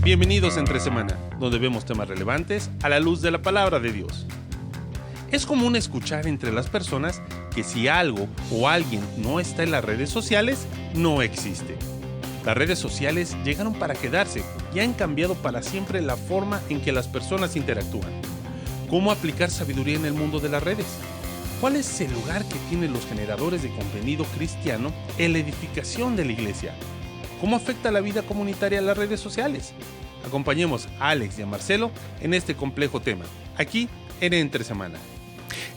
Bienvenidos a Entre Semana, donde vemos temas relevantes a la luz de la palabra de Dios. Es común escuchar entre las personas que si algo o alguien no está en las redes sociales, no existe. Las redes sociales llegaron para quedarse y han cambiado para siempre la forma en que las personas interactúan. ¿Cómo aplicar sabiduría en el mundo de las redes? ¿Cuál es el lugar que tienen los generadores de contenido cristiano en la edificación de la iglesia? ¿Cómo afecta la vida comunitaria las redes sociales? Acompañemos a Alex y a Marcelo en este complejo tema, aquí en Entre Semana.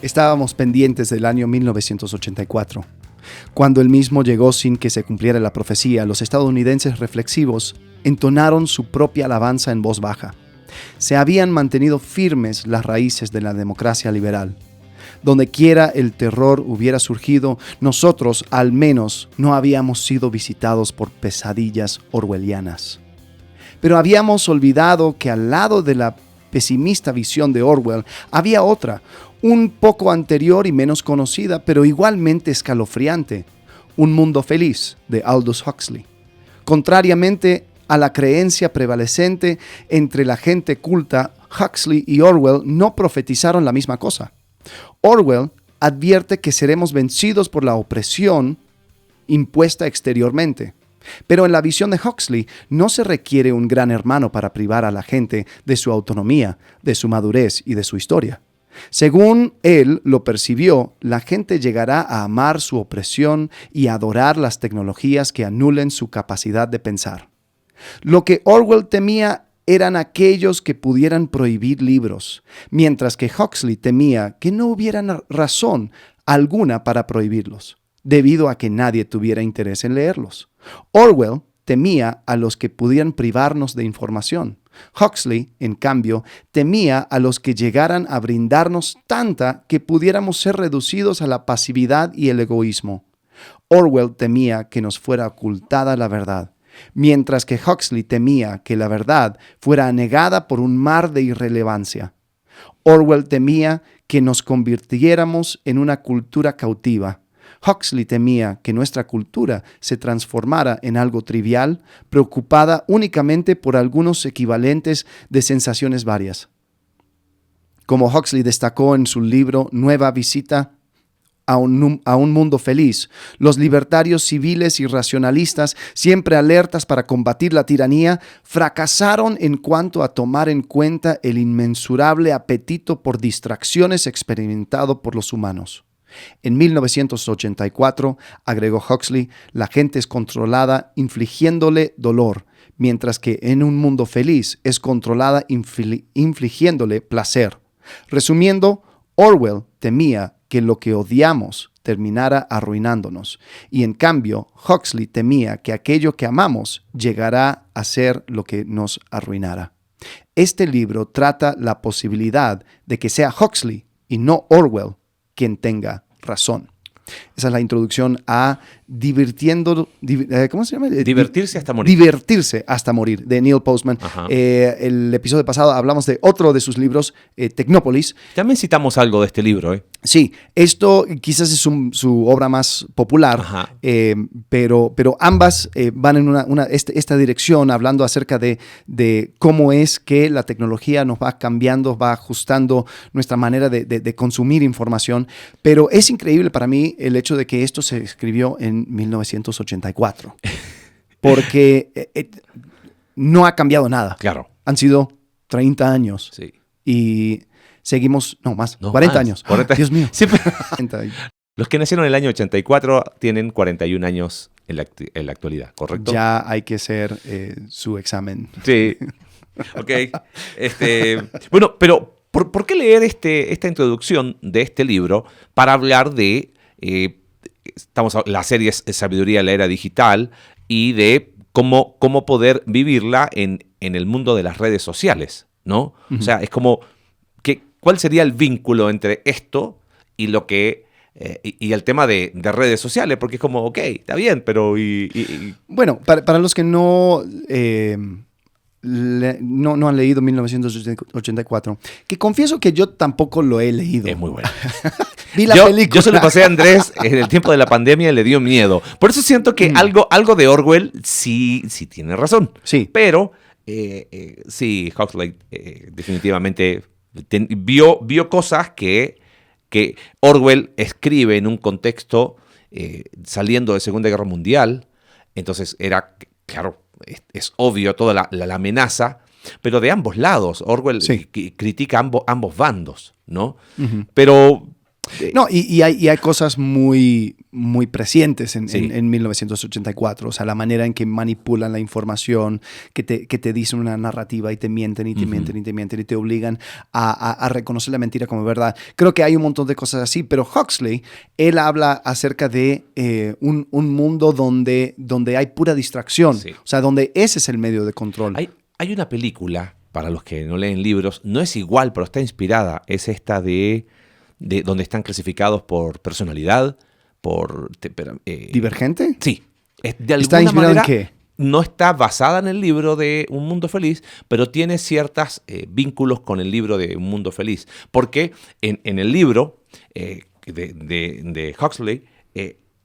Estábamos pendientes del año 1984. Cuando el mismo llegó sin que se cumpliera la profecía, los estadounidenses reflexivos entonaron su propia alabanza en voz baja. Se habían mantenido firmes las raíces de la democracia liberal. Donde quiera el terror hubiera surgido, nosotros al menos no habíamos sido visitados por pesadillas orwellianas. Pero habíamos olvidado que al lado de la pesimista visión de Orwell había otra, un poco anterior y menos conocida, pero igualmente escalofriante: Un mundo feliz, de Aldous Huxley. Contrariamente a la creencia prevalecente entre la gente culta, Huxley y Orwell no profetizaron la misma cosa. Orwell advierte que seremos vencidos por la opresión impuesta exteriormente. Pero en la visión de Huxley no se requiere un gran hermano para privar a la gente de su autonomía, de su madurez y de su historia. Según él lo percibió, la gente llegará a amar su opresión y a adorar las tecnologías que anulen su capacidad de pensar. Lo que Orwell temía eran aquellos que pudieran prohibir libros, mientras que Huxley temía que no hubiera razón alguna para prohibirlos, debido a que nadie tuviera interés en leerlos. Orwell temía a los que pudieran privarnos de información. Huxley, en cambio, temía a los que llegaran a brindarnos tanta que pudiéramos ser reducidos a la pasividad y el egoísmo. Orwell temía que nos fuera ocultada la verdad, mientras que Huxley temía que la verdad fuera anegada por un mar de irrelevancia. Orwell temía que nos convirtiéramos en una cultura cautiva. Huxley temía que nuestra cultura se transformara en algo trivial, preocupada únicamente por algunos equivalentes de sensaciones varias. Como Huxley destacó en su libro Nueva visita a un mundo feliz, los libertarios civiles y racionalistas, siempre alertas para combatir la tiranía, fracasaron en cuanto a tomar en cuenta el inmensurable apetito por distracciones experimentado por los humanos. En 1984, agregó Huxley, la gente es controlada infligiéndole dolor, mientras que en un mundo feliz es controlada infligiéndole placer. Resumiendo, Orwell temía que lo que odiamos terminara arruinándonos, y en cambio Huxley temía que aquello que amamos llegara a ser lo que nos arruinara. Este libro trata la posibilidad de que sea Huxley y no Orwell quien tenga razón. Esa es la introducción a ¿cómo se llama? Divertirse hasta morir. Divertirse hasta morir, de Neil Postman. El episodio pasado hablamos de otro de sus libros, Tecnópolis. También citamos algo de este libro, Sí, esto quizás es su obra más popular, pero ambas van en esta dirección, hablando acerca de cómo es que la tecnología nos va cambiando, va ajustando nuestra manera de consumir información. Pero es increíble para mí el hecho de que esto se escribió en 1984, porque no ha cambiado nada. Claro. Han sido 30 años. Sí. Y seguimos, 40 años. 40. Dios mío. Sí, los que nacieron en el año 84 tienen 41 años en la actualidad, ¿correcto? Ya hay que hacer su examen. Sí. Ok. Bueno, pero ¿por qué leer esta introducción de este libro para hablar de la serie es Sabiduría de la Era Digital y de cómo poder vivirla en el mundo de las redes sociales, ¿no? Uh-huh. O sea, es como ¿cuál sería el vínculo entre esto y lo que y el tema de redes sociales? Porque es como, ok, está bien, pero Bueno, para los que no han leído 1984, que confieso que yo tampoco lo he leído. Es muy bueno. Vi la película. Yo se lo pasé a Andrés en el tiempo de la pandemia y le dio miedo. Por eso siento que algo de Orwell sí tiene razón. Sí. Pero Sí, Huxley definitivamente vio cosas que Orwell escribe en un contexto saliendo de Segunda Guerra Mundial. Entonces era, claro, es obvio toda la amenaza, pero de ambos lados. Orwell critica ambos bandos, ¿no? Uh-huh. Pero... No, y hay cosas muy, muy prescientes en 1984. O sea, la manera en que manipulan la información, que te dicen una narrativa y te mienten y te mienten y te mienten y te obligan a reconocer la mentira como verdad. Creo que hay un montón de cosas así, pero Huxley, él habla acerca de un mundo donde hay pura distracción. Sí. O sea, donde ese es el medio de control. Hay una película, para los que no leen libros, no es igual, pero está inspirada. Es esta de donde están clasificados por personalidad, por... ¿Divergente? Sí. De alguna ¿Está inspirado manera, en qué? No está basada en el libro de Un Mundo Feliz, pero tiene ciertos vínculos con el libro de Un Mundo Feliz. Porque en el libro de Huxley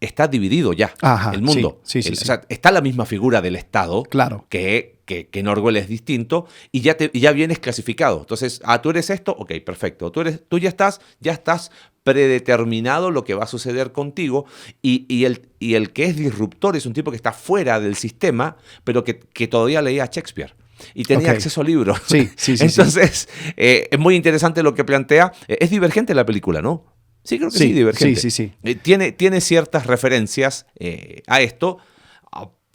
está dividido ya el mundo. Sí. O sea, está la misma figura del Estado, claro, que en Orwell es distinto, y ya vienes clasificado. Entonces, tú eres esto, ok, perfecto. Tú ya estás predeterminado lo que va a suceder contigo, y el que es disruptor es un tipo que está fuera del sistema, pero que todavía leía a Shakespeare. Y tenía acceso a libros. Sí. Entonces, es muy interesante lo que plantea. Es divergente la película, ¿no? Sí, creo que sí, divergente. Sí. Tiene ciertas referencias a esto,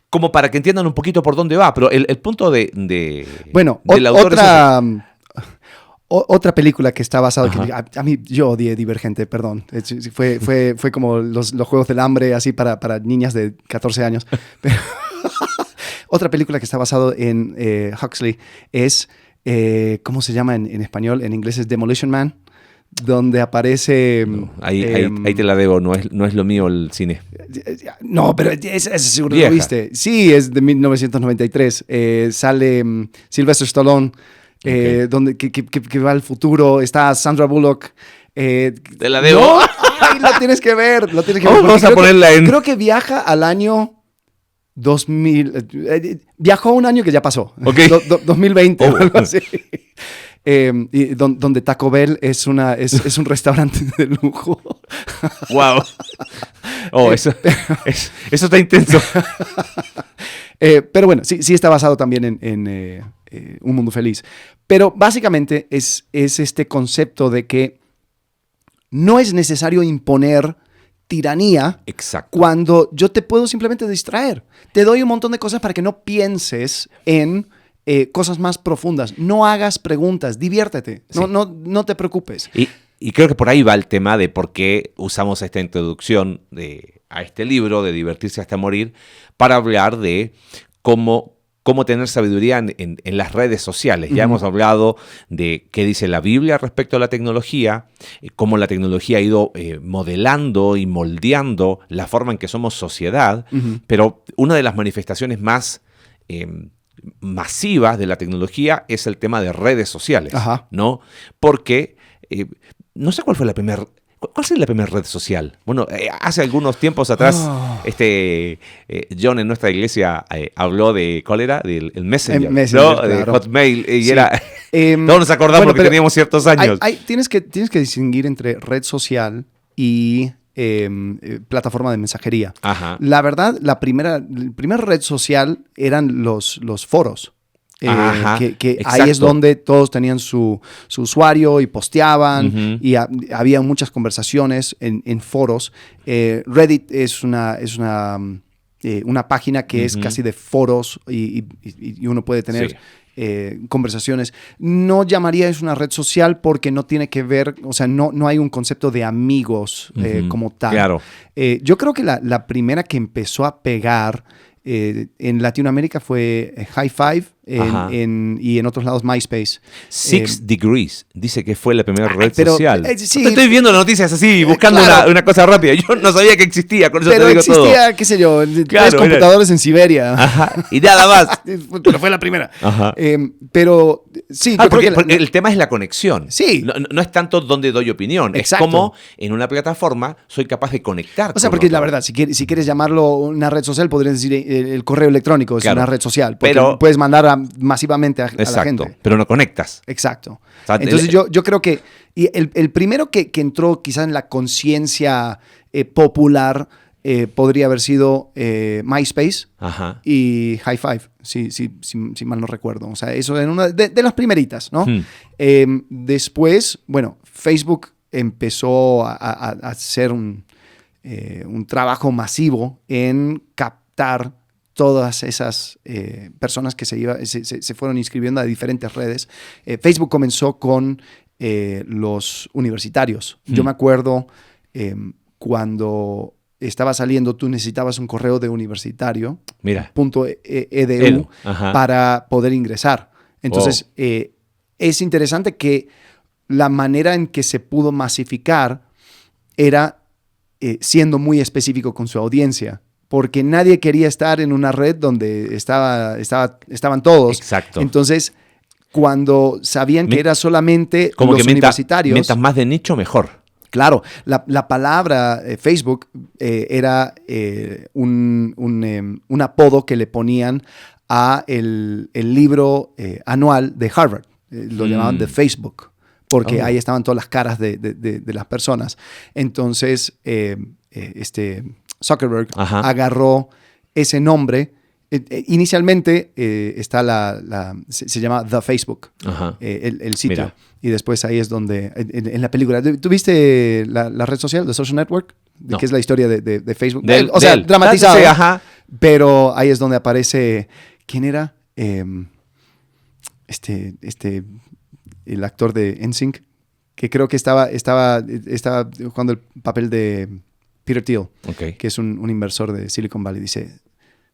como para que entiendan un poquito por dónde va, pero el punto del autor otra película que está basada, a mí yo odié Divergente, perdón, fue como los Juegos del Hambre, así para niñas de 14 años, pero otra película que está basada en Huxley es, ¿cómo se llama en español? En inglés es Demolition Man, donde aparece... Ahí te la debo, no es lo mío el cine. No, pero ese seguro lo viste. Sí, es de 1993. Sale Sylvester Stallone, donde que va al futuro. Está Sandra Bullock. Te la debo. No, lo tienes que ver. Vamos a ponerla creo que viaja al año 2000. Viajó un año que ya pasó. 2020 o algo así. Y donde Taco Bell es un restaurante de lujo. ¡Wow! Eso está intenso. Pero bueno, sí está basado también en Un Mundo Feliz. Pero básicamente es este concepto de que no es necesario imponer tiranía. Exacto. Cuando yo te puedo simplemente distraer. Te doy un montón de cosas para que no pienses en... cosas más profundas. No hagas preguntas, diviértete, sí. No te preocupes. Y creo que por ahí va el tema de por qué usamos esta introducción a este libro, de Divertirse hasta morir, para hablar de cómo tener sabiduría en las redes sociales. Ya hemos hablado de qué dice la Biblia respecto a la tecnología, cómo la tecnología ha ido modelando y moldeando la forma en que somos sociedad, pero una de las manifestaciones más... masivas de la tecnología es el tema de redes sociales, ¿no? Porque no sé cuál es la primera red social. Bueno, hace algunos tiempos atrás, John en nuestra iglesia habló de, ¿cuál era? Del Messenger, ¿no? Claro. De Hotmail, y era... todos nos acordamos porque teníamos ciertos años. Tienes que distinguir entre red social y... plataforma de mensajería. La verdad, la primera red social eran los foros. Que ahí es donde todos tenían su usuario y posteaban y había muchas conversaciones en foros. Reddit es una página que es casi de foros y uno puede tener... conversaciones. No llamaría eso una red social porque no tiene que ver, o sea, no hay un concepto de amigos como tal. Claro. Yo creo que la primera que empezó a pegar en Latinoamérica fue High Five y en otros lados MySpace. 6 Degrees dice que fue la primera red social. Sí, estoy viendo las noticias así, buscando una cosa rápida. Yo no sabía que existía, con eso pero te digo todo. Pero existía, qué sé yo, 3 computadores en Siberia. Y nada más. Pero fue la primera. Pero sí. Porque el tema es la conexión. Sí. No es tanto donde doy opinión. Exacto. Es como en una plataforma soy capaz de conectar. O sea, porque la verdad, si quieres llamarlo una red social, podrías decir el correo electrónico es una red social. Porque puedes mandar a masivamente a la Exacto, gente. pero no conectas. Exacto. O sea, Entonces yo creo que el primero que entró quizás en la conciencia popular podría haber sido MySpace Ajá. y High Five, si mal no recuerdo. O sea, eso en una de las primeritas, ¿no? Después, bueno, Facebook empezó a hacer un trabajo masivo en captar todas esas personas que se fueron inscribiendo a diferentes redes. Facebook comenzó con los universitarios. Yo me acuerdo cuando estaba saliendo, tú necesitabas un correo de universitario, Mira. .edu, para poder ingresar. Entonces, es interesante que la manera en que se pudo masificar era siendo muy específico con su audiencia, porque nadie quería estar en una red donde estaban todos. Exacto. Entonces, cuando sabían que era solamente como los que universitarios... mientras más de nicho, mejor. Claro, la palabra Facebook era un apodo que le ponían a el libro anual de Harvard. Lo llamaban de Facebook, porque ahí estaban todas las caras de las personas. Entonces, Zuckerberg agarró ese nombre. Inicialmente se llama The Facebook, el sitio. Mira. Y después ahí es donde, en la película, ¿tú viste la red social, The Social Network? No. Que es la historia de Facebook. O sea, dramatizado. Sí, ajá. Pero ahí es donde aparece, ¿quién era? El actor de NSYNC, que creo que estaba jugando el papel de Peter Thiel, que es un inversor de Silicon Valley. Dice,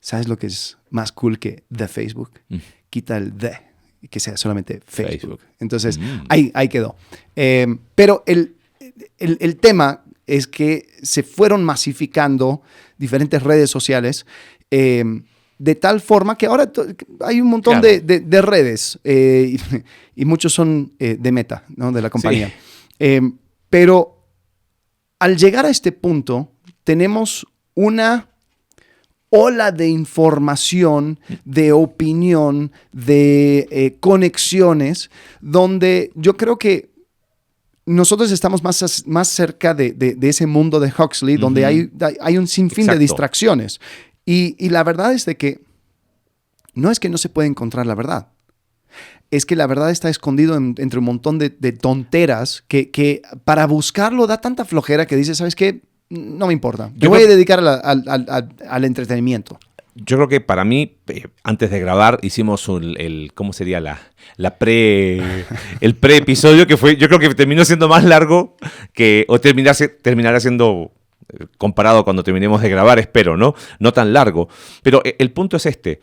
¿sabes lo que es más cool que The Facebook? Quita el The y que sea solamente Facebook. Entonces, ahí quedó. Pero el tema es que se fueron masificando diferentes redes sociales de tal forma que ahora hay un montón de redes y muchos son de Meta, ¿no? De la compañía. Sí. Pero al llegar a este punto, tenemos una ola de información, de opinión, de conexiones, donde yo creo que nosotros estamos más cerca de ese mundo de Huxley, donde hay un sinfín de distracciones. Y la verdad es de que no es que no se puede encontrar la verdad. Es que la verdad está escondido entre un montón de tonteras que para buscarlo da tanta flojera que dices, ¿sabes qué? No me importa. Me voy a dedicar al entretenimiento. Yo creo que para mí, antes de grabar, hicimos ¿cómo sería el pre-episodio? Que fue, yo creo que terminó siendo más largo o terminará siendo, comparado cuando terminemos de grabar, espero, ¿no? No tan largo. Pero el punto es este.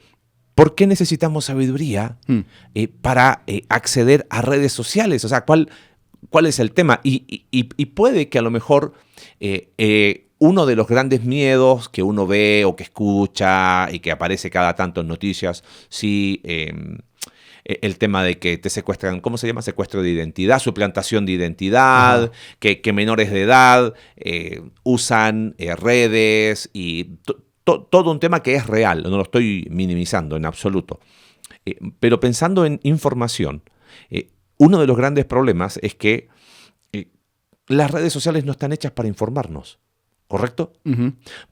¿Por qué necesitamos sabiduría para acceder a redes sociales? O sea, ¿cuál es el tema? Y puede que a lo mejor uno de los grandes miedos que uno ve o que escucha y que aparece cada tanto en noticias, sí, el tema de que te secuestran, ¿cómo se llama? Secuestro de identidad, suplantación de identidad, que menores de edad usan redes y todo un tema que es real, no lo estoy minimizando en absoluto. Pero pensando en información, uno de los grandes problemas es que las redes sociales no están hechas para informarnos, ¿correcto?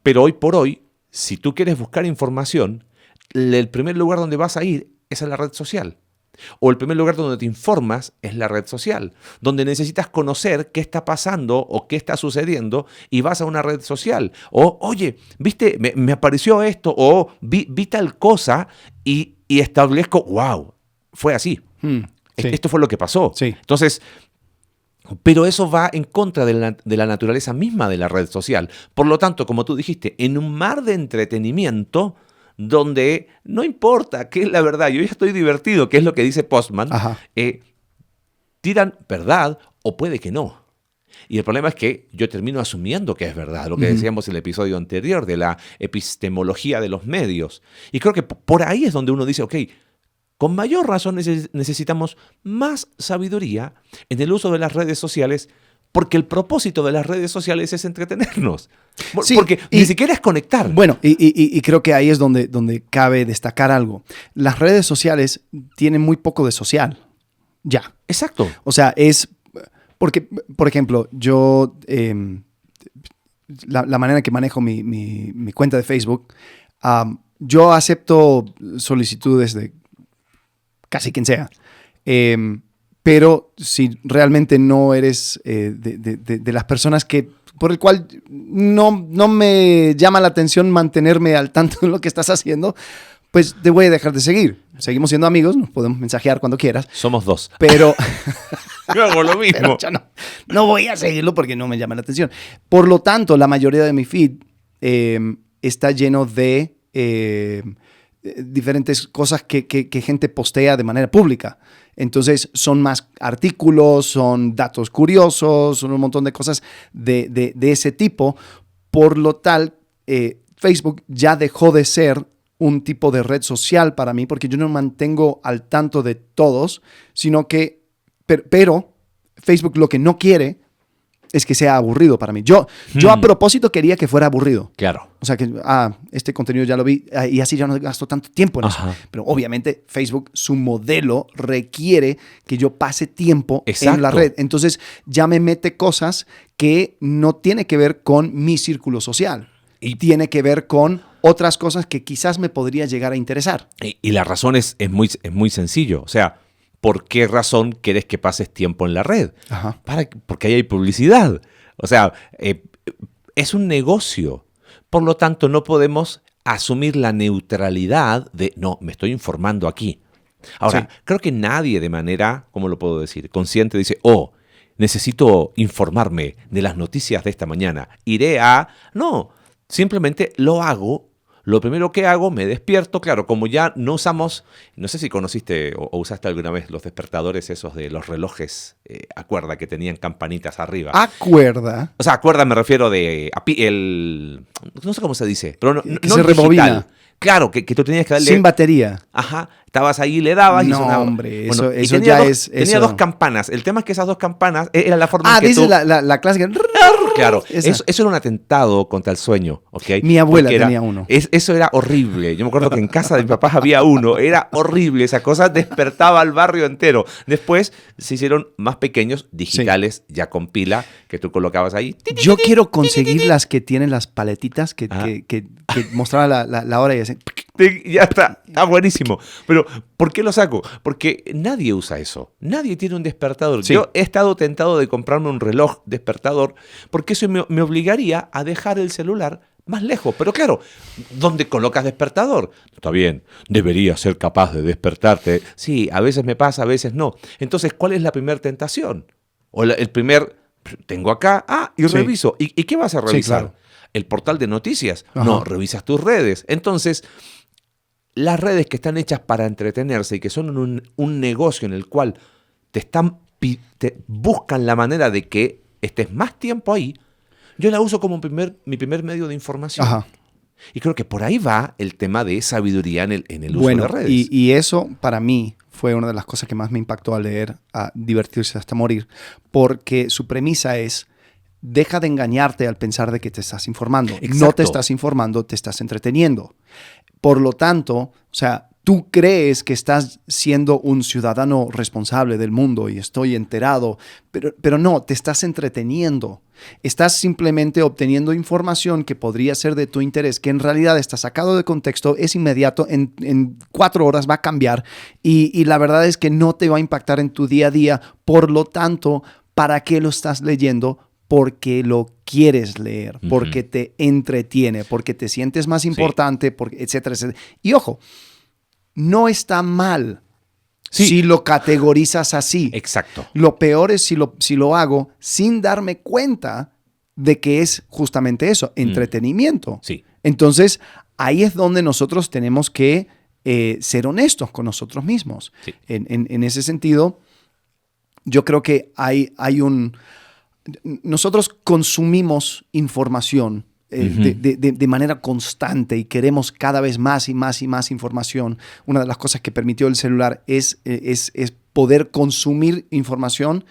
Pero hoy por hoy, si tú quieres buscar información, el primer lugar donde vas a ir es a la red social. O el primer lugar donde te informas es la red social, donde necesitas conocer qué está pasando o qué está sucediendo y vas a una red social. O, oye, ¿viste? Me apareció esto o vi tal cosa y establezco, wow, fue así. Sí. Esto fue lo que pasó. Sí. Entonces, pero eso va en contra de la naturaleza misma de la red social. Por lo tanto, como tú dijiste, en un mar de entretenimiento donde no importa qué es la verdad, yo ya estoy divertido, que es lo que dice Postman, tiran verdad o puede que no. Y el problema es que yo termino asumiendo que es verdad, lo que decíamos en el episodio anterior de la epistemología de los medios. Y creo que por ahí es donde uno dice, ok, con mayor razón necesitamos más sabiduría en el uso de las redes sociales Porque el propósito de las redes sociales es entretenernos. Sí, porque ni siquiera es conectar. Bueno, y creo que ahí es donde cabe destacar algo. Las redes sociales tienen muy poco de social. Ya. Exacto. O sea, es... Porque, por ejemplo, yo... la manera en que manejo mi cuenta de Facebook, yo acepto solicitudes de casi quien sea. Pero si realmente no eres de las personas por el cual no me llama la atención mantenerme al tanto de lo que estás haciendo, pues te voy a dejar de seguir. Seguimos siendo amigos, nos podemos mensajear cuando quieras. Somos dos. Pero... Yo hago lo mismo. Pero yo no voy a seguirlo porque no me llama la atención. Por lo tanto, la mayoría de mi feed está lleno de diferentes cosas que gente postea de manera pública. Entonces, son más artículos, son datos curiosos, son un montón de cosas de ese tipo. Por lo tal, Facebook ya dejó de ser un tipo de red social para mí porque yo no me mantengo al tanto de todos, sino que pero Facebook lo que no quiere es que sea aburrido para mí. Yo a propósito quería que fuera aburrido. Claro. O sea que, este contenido ya lo vi y así ya no gasto tanto tiempo en Ajá. eso. Pero obviamente Facebook, su modelo requiere que yo pase tiempo Exacto. en la red. Entonces ya me mete cosas que no tiene que ver con mi círculo social. Y tiene que ver con otras cosas que quizás me podría llegar a interesar. Y la razón es muy sencillo. O sea, ¿por qué razón quieres que pases tiempo en la red? Ajá. Porque ahí hay publicidad. O sea, es un negocio. Por lo tanto, no podemos asumir la neutralidad de, no, me estoy informando aquí. Ahora, Sí. creo que nadie de manera, ¿cómo lo puedo decir?, consciente dice, necesito informarme de las noticias de esta mañana. Iré a... No, simplemente lo hago. Lo primero que hago, me despierto, claro, como ya no usamos, no sé si conociste o usaste alguna vez los despertadores esos de los relojes a cuerda que tenían campanitas arriba. Acuerda. O sea, a cuerda me refiero no sé cómo se dice, pero no Que no se digital. rebobina. Claro, que tú tenías que darle... Sin batería. Ajá, estabas ahí, le dabas y No, sonaba. hombre, Bueno, eso y ya tenía es... Tenía eso. 2 campanas. El tema es que esas 2 campanas era la forma en que dice tú... la clásica. Claro, Esa. eso era un atentado contra el sueño, ¿ok? Mi abuela Porque tenía uno. Eso era horrible. Yo me acuerdo que en casa de mis papás había uno. Era horrible. Esa cosa despertaba al barrio entero. Después se hicieron más pequeños, digitales, ya con pila, que tú colocabas ahí. Yo quiero conseguir las que tienen las paletitas que mostraba la hora y así. Ya está buenísimo. Pero, ¿por qué lo saco? Porque nadie usa eso. Nadie tiene un despertador. Sí. Yo he estado tentado de comprarme un reloj despertador porque eso me obligaría a dejar el celular más lejos. Pero claro, ¿dónde colocas despertador? Está bien, deberías ser capaz de despertarte. Sí, a veces me pasa, a veces no. Entonces, ¿cuál es la primera tentación? O el primer, tengo acá, y Sí. reviso. ¿Y qué vas a revisar? claro. ¿El portal de noticias? Ajá. No, revisas tus redes. Entonces, las redes que están hechas para entretenerse y que son un negocio en el cual te buscan la manera de que estés más tiempo ahí, yo la uso como mi primer medio de información. Ajá. Y creo que por ahí va el tema de sabiduría en el uso Bueno, de redes. y eso para mí fue una de las cosas que más me impactó al leer a Divertirse hasta morir, porque su premisa es: deja de engañarte al pensar de que te estás informando. Exacto. No te estás informando, te estás entreteniendo. Por lo tanto, o sea, tú crees que estás siendo un ciudadano responsable del mundo y estoy enterado, pero no, te estás entreteniendo. Estás simplemente obteniendo información que podría ser de tu interés, que en realidad está sacado de contexto, es inmediato, en 4 horas va a cambiar y la verdad es que no te va a impactar en tu día a día. Por lo tanto, ¿para qué lo estás leyendo? Porque lo quieres leer, porque te entretiene, porque te sientes más importante, etcétera, etcétera. Y ojo, no está mal si lo categorizas así. Exacto. Lo peor es si lo hago sin darme cuenta de que es justamente eso, entretenimiento. Sí. Entonces, ahí es donde nosotros tenemos que ser honestos con nosotros mismos. Sí. En ese sentido, yo creo que hay un... Nosotros consumimos información de manera constante y queremos cada vez más y más y más información. Una de las cosas que permitió el celular es poder consumir información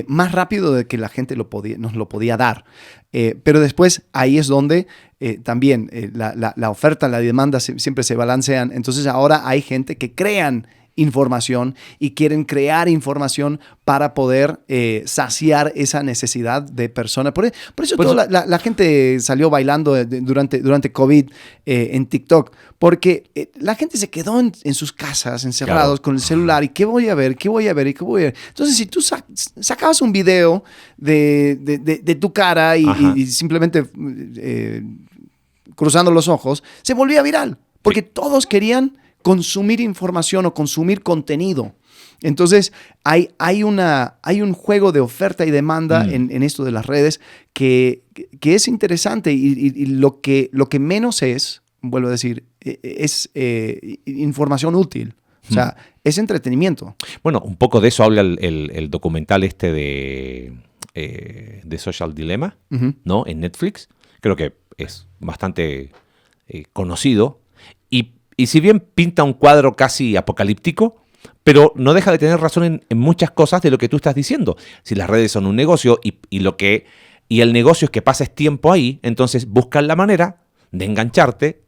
más rápido de que la gente nos lo podía dar. Pero después ahí es donde también la oferta y la demanda siempre se balancean. Entonces ahora hay gente que crean información y quieren crear información para poder saciar esa necesidad de personas. Por eso Pues, toda la gente salió bailando durante COVID en TikTok, porque la gente se quedó en sus casas encerrados, claro, con el celular. ¿Y qué voy a ver? ¿Qué voy a ver? ¿Y qué voy a ver? Entonces, si tú sacabas un video de tu cara y simplemente cruzando los ojos, se volvía viral, porque todos querían consumir información o consumir contenido. Entonces, hay un juego de oferta y demanda en esto de las redes que es interesante y lo que menos es, vuelvo a decir, es información útil. O sea, es entretenimiento. Bueno, un poco de eso habla el documental este de Social Dilemma, ¿no? En Netflix. Creo que es bastante conocido. Y si bien pinta un cuadro casi apocalíptico, pero no deja de tener razón en muchas cosas de lo que tú estás diciendo. Si las redes son un negocio y el negocio es que pases tiempo ahí, entonces buscan la manera de engancharte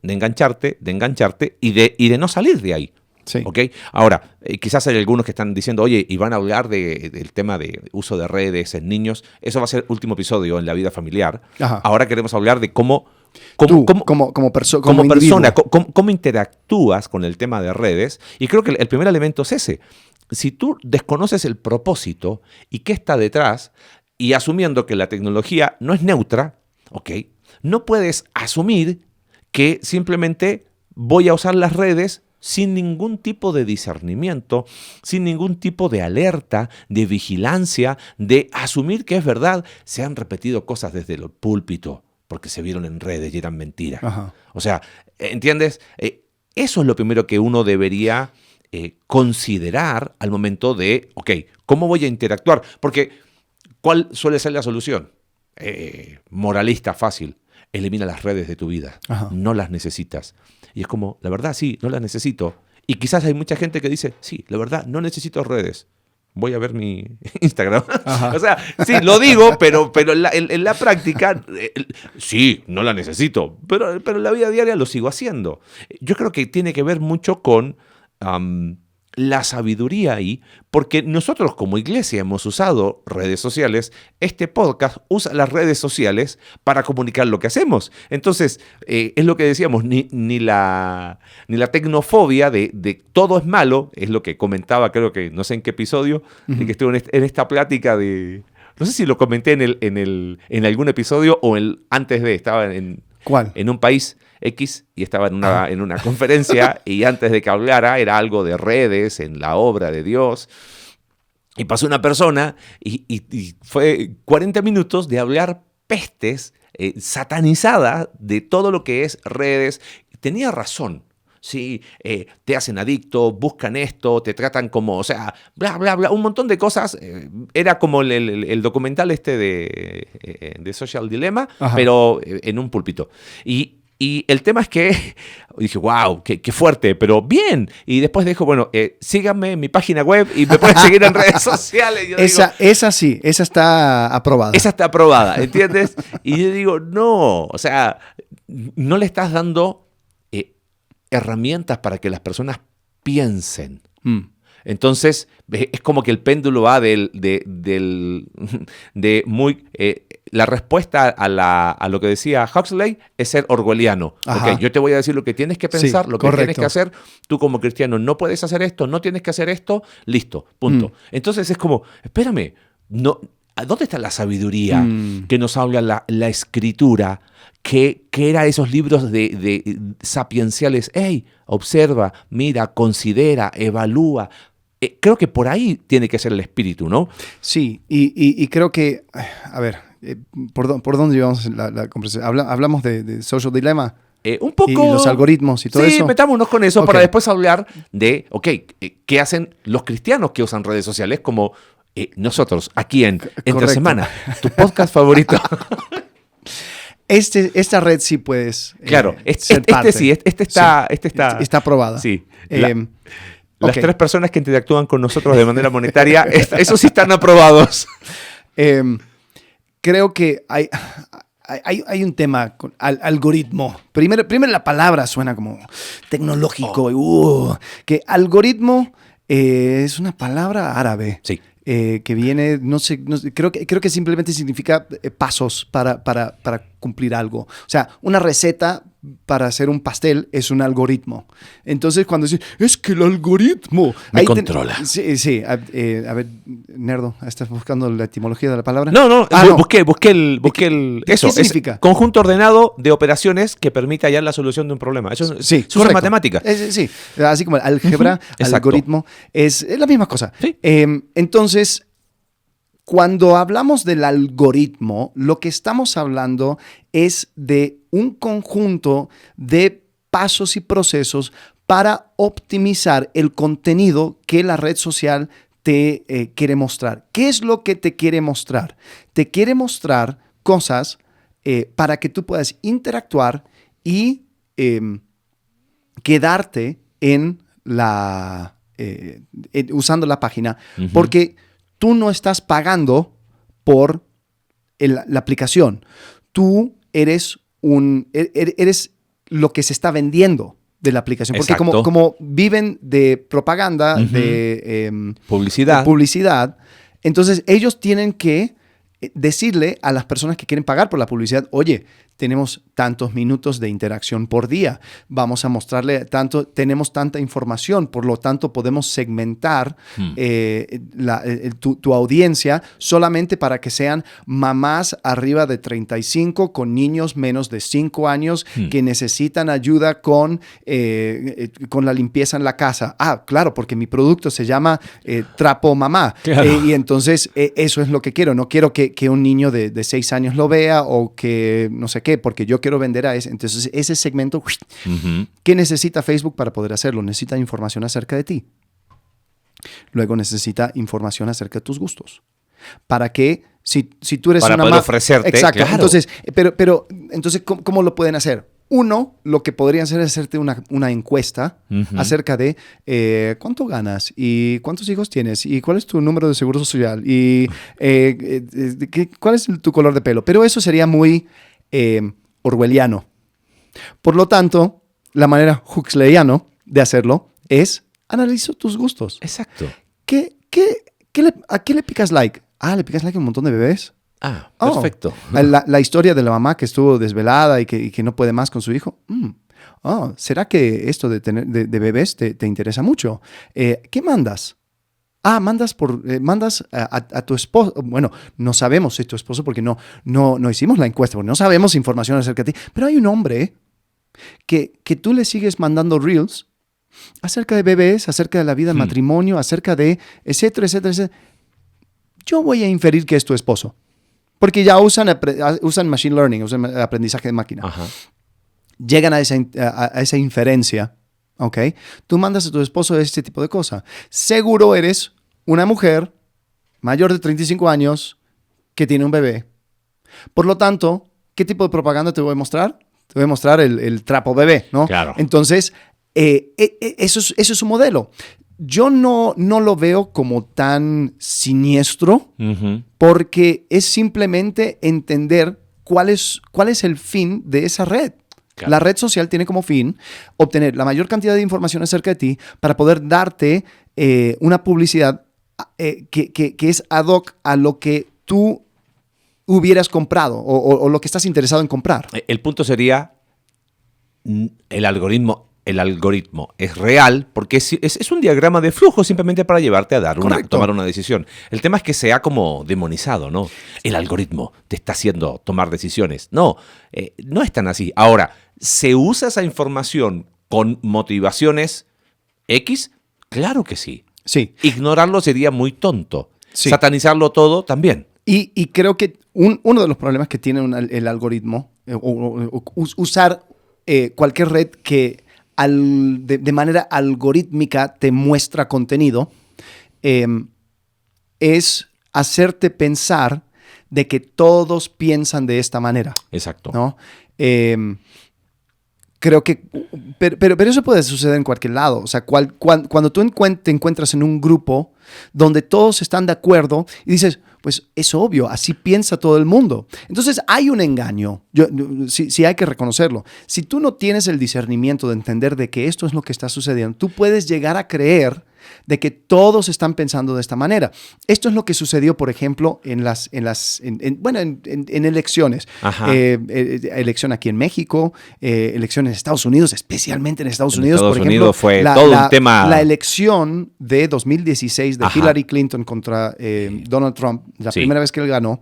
y de no salir de ahí. Sí. ¿Okay? Ahora, quizás hay algunos que están diciendo, oye, y van a hablar del tema de uso de redes en niños. Eso va a ser el último episodio en la vida familiar. Ajá. Ahora queremos hablar de cómo persona, cómo interactúas con el tema de redes. Y creo que el primer elemento es ese. Si tú desconoces el propósito y qué está detrás, y asumiendo que la tecnología no es neutra, ¿okay? No puedes asumir que simplemente voy a usar las redes sin ningún tipo de discernimiento, sin ningún tipo de alerta, de vigilancia, de asumir que es verdad. Se han repetido cosas desde el púlpito porque se vieron en redes y eran mentiras. Ajá. O sea, ¿entiendes? Eso es lo primero que uno debería considerar al momento de, ok, ¿cómo voy a interactuar? Porque, ¿cuál suele ser la solución? Moralista, fácil. Elimina las redes de tu vida. Ajá. No las necesitas. Y es como, la verdad, sí, no las necesito. Y quizás hay mucha gente que dice, sí, la verdad, no necesito redes. Voy a ver mi Instagram. O sea, sí, lo digo, pero en la práctica, sí, no la necesito. Pero en la vida diaria lo sigo haciendo. Yo creo que tiene que ver mucho con la sabiduría ahí, porque nosotros como iglesia hemos usado redes sociales. Este podcast usa las redes sociales para comunicar lo que hacemos. Entonces, es lo que decíamos, ni la tecnofobia de todo es malo, es lo que comentaba, creo que no sé en qué episodio, de que estuve en esta plática de... No sé si lo comenté en algún episodio o antes de, estaba en... ¿Cuál? En un país X y estaba en una conferencia y antes de que hablara era algo de redes en la obra de Dios. Y pasó una persona y fue 40 minutos de hablar pestes satanizadas de todo lo que es redes. Tenía razón. Sí, te hacen adicto, buscan esto, te tratan como, o sea, bla, bla, bla, un montón de cosas. Era como el documental este de Social Dilemma, Ajá, pero en un púlpito. Y el tema es que dije, wow, qué fuerte, pero bien. Y después dijo, bueno, síganme en mi página web y me pueden seguir en redes sociales. Yo esa sí, esa está aprobada. Esa está aprobada, ¿entiendes? Y yo digo, no, o sea, no le estás dando herramientas para que las personas piensen. Entonces, es como que el péndulo va la respuesta a lo que decía Huxley es ser orwelliano. Okay, yo te voy a decir lo que tienes que pensar, lo que tienes que hacer. Tú como cristiano no puedes hacer esto, no tienes que hacer esto, listo, punto. Entonces es como, espérame, ¿dónde está la sabiduría que nos habla la escritura? Que era esos libros de sapienciales. Hey, observa, mira, considera, evalúa. Creo que por ahí tiene que ser el espíritu, ¿no? Sí, y creo que, a ver, ¿por dónde llevamos la conversación? Hablamos de Social Dilemma. Un poco. Y los algoritmos y todo eso. Sí, metámonos con eso para después hablar de, ¿qué hacen los cristianos que usan redes sociales como nosotros aquí en Entre Semana? Tu podcast favorito. Esta red sí puedes claro, ser parte. Este está aprobada. Sí. Las Ok. 3 personas que interactúan con nosotros de manera monetaria, esos sí están aprobados. Creo que hay un tema con algoritmo. Primero la palabra suena como tecnológico. Que algoritmo es una palabra árabe. Sí. Que viene, no sé, creo que simplemente significa pasos para cumplir algo. O sea, una receta para hacer un pastel es un algoritmo. Entonces, cuando dicen, es que el algoritmo... Me controla. Sí. A ver, Nerdo, ¿estás buscando la etimología de la palabra? No, No. busqué el... ¿Qué Eso, significa? es conjunto ordenado de operaciones que permite hallar la solución de un problema. Eso es Correcto. matemática. Sí, así como el álgebra, Exacto. algoritmo, es la misma cosa. Sí. Entonces, cuando hablamos del algoritmo, lo que estamos hablando es de un conjunto de pasos y procesos para optimizar el contenido que la red social te quiere mostrar. ¿Qué es lo que te quiere mostrar? Te quiere mostrar cosas para que tú puedas interactuar y quedarte en usando la página, porque tú no estás pagando por la aplicación. Tú eres lo que se está vendiendo de la aplicación. Porque Exacto. como viven de propaganda, de Publicidad. entonces ellos tienen que decirle a las personas que quieren pagar por la publicidad, oye, tenemos tantos minutos de interacción por día, vamos a mostrarle tenemos tanta información, por lo tanto podemos segmentar tu audiencia solamente para que sean mamás arriba de 35 con niños menos de 5 años que necesitan ayuda con la limpieza en la casa. Ah, claro, porque mi producto se llama Trapo Mamá. Claro. Y entonces eso es lo que quiero. No quiero que un niño de 6 años lo vea o que no sé qué, porque yo quiero vender a ese. Entonces, ese segmento, ¿qué necesita Facebook para poder hacerlo? Necesita información acerca de ti. Luego necesita información acerca de tus gustos. Para que, si tú eres para una poder ofrecerte. Exacto. Claro. Entonces, entonces, ¿cómo lo pueden hacer? Uno, lo que podrían hacer es hacerte una encuesta acerca de cuánto ganas y cuántos hijos tienes y cuál es tu número de seguro social y cuál es tu color de pelo. Pero eso sería muy orwelliano. Por lo tanto, la manera huxleyano de hacerlo es analizo tus gustos. Exacto. ¿A qué le picas like? Ah, le picas like a un montón de bebés. Ah, perfecto. La historia de la mamá que estuvo desvelada y que no puede más con su hijo. ¿Será que esto de bebés te interesa mucho? ¿Qué mandas? Mandas a tu esposo. Bueno, no sabemos si es tu esposo porque no hicimos la encuesta, porque no sabemos información acerca de ti. Pero hay un hombre que tú le sigues mandando reels acerca de bebés, acerca de la vida del matrimonio, acerca de etcétera, etcétera, etcétera. Yo voy a inferir que es tu esposo. Porque ya usan machine learning, usan aprendizaje de máquina. Ajá. Llegan a esa inferencia, ¿ok? Tú mandas a tu esposo este tipo de cosas. Seguro eres una mujer mayor de 35 años que tiene un bebé. Por lo tanto, ¿qué tipo de propaganda te voy a mostrar? Te voy a mostrar el trapo bebé, ¿no? Claro. Entonces, eso es su modelo. Yo no lo veo como tan siniestro porque es simplemente entender cuál es el fin de esa red. Claro. La red social tiene como fin obtener la mayor cantidad de información acerca de ti para poder darte una publicidad que es ad hoc a lo que tú hubieras comprado o lo que estás interesado en comprar. El punto sería el algoritmo es real porque es un diagrama de flujo simplemente para llevarte a tomar una decisión. El tema es que se ha como demonizado, ¿no? El algoritmo te está haciendo tomar decisiones. No, no es tan así. Ahora, ¿se usa esa información con motivaciones X? Claro que sí. Sí. Ignorarlo sería muy tonto. Sí. Satanizarlo todo también. Y creo que uno de los problemas que tiene el algoritmo, usar cualquier red que de manera algorítmica te muestra contenido, es hacerte pensar de que todos piensan de esta manera. Exacto. ¿No? creo que, pero eso puede suceder en cualquier lado. O sea, cuando tú te encuentras en un grupo donde todos están de acuerdo y dices, pues es obvio, así piensa todo el mundo. Entonces hay un engaño, sí hay que reconocerlo. Si tú no tienes el discernimiento de entender de que esto es lo que está sucediendo, tú puedes llegar a creer de que todos están pensando de esta manera. Esto es lo que sucedió, por ejemplo, en elecciones. Elección aquí en México, elección en Estados Unidos, especialmente en Estados Unidos. Estados por ejemplo, Unidos fue todo un tema. La elección de 2016 de Hillary Clinton contra Donald Trump, la primera vez que él ganó,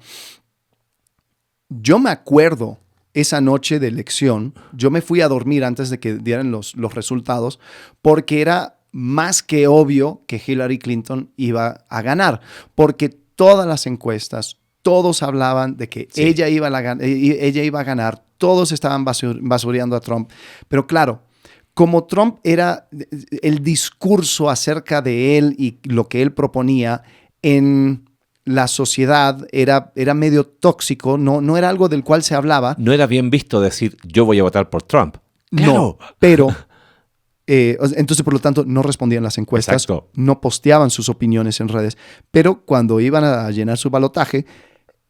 yo me acuerdo esa noche de elección, yo me fui a dormir antes de que dieran los resultados, porque era más que obvio que Hillary Clinton iba a ganar, porque todas las encuestas, todos hablaban de que ella iba a ganar, todos estaban basureando a Trump, pero claro, como Trump era el discurso acerca de él y lo que él proponía en la sociedad era medio tóxico, no era algo del cual se hablaba. No era bien visto decir, yo voy a votar por Trump. Claro. No, pero entonces, por lo tanto, no respondían las encuestas, no posteaban sus opiniones en redes, pero cuando iban a llenar su balotaje,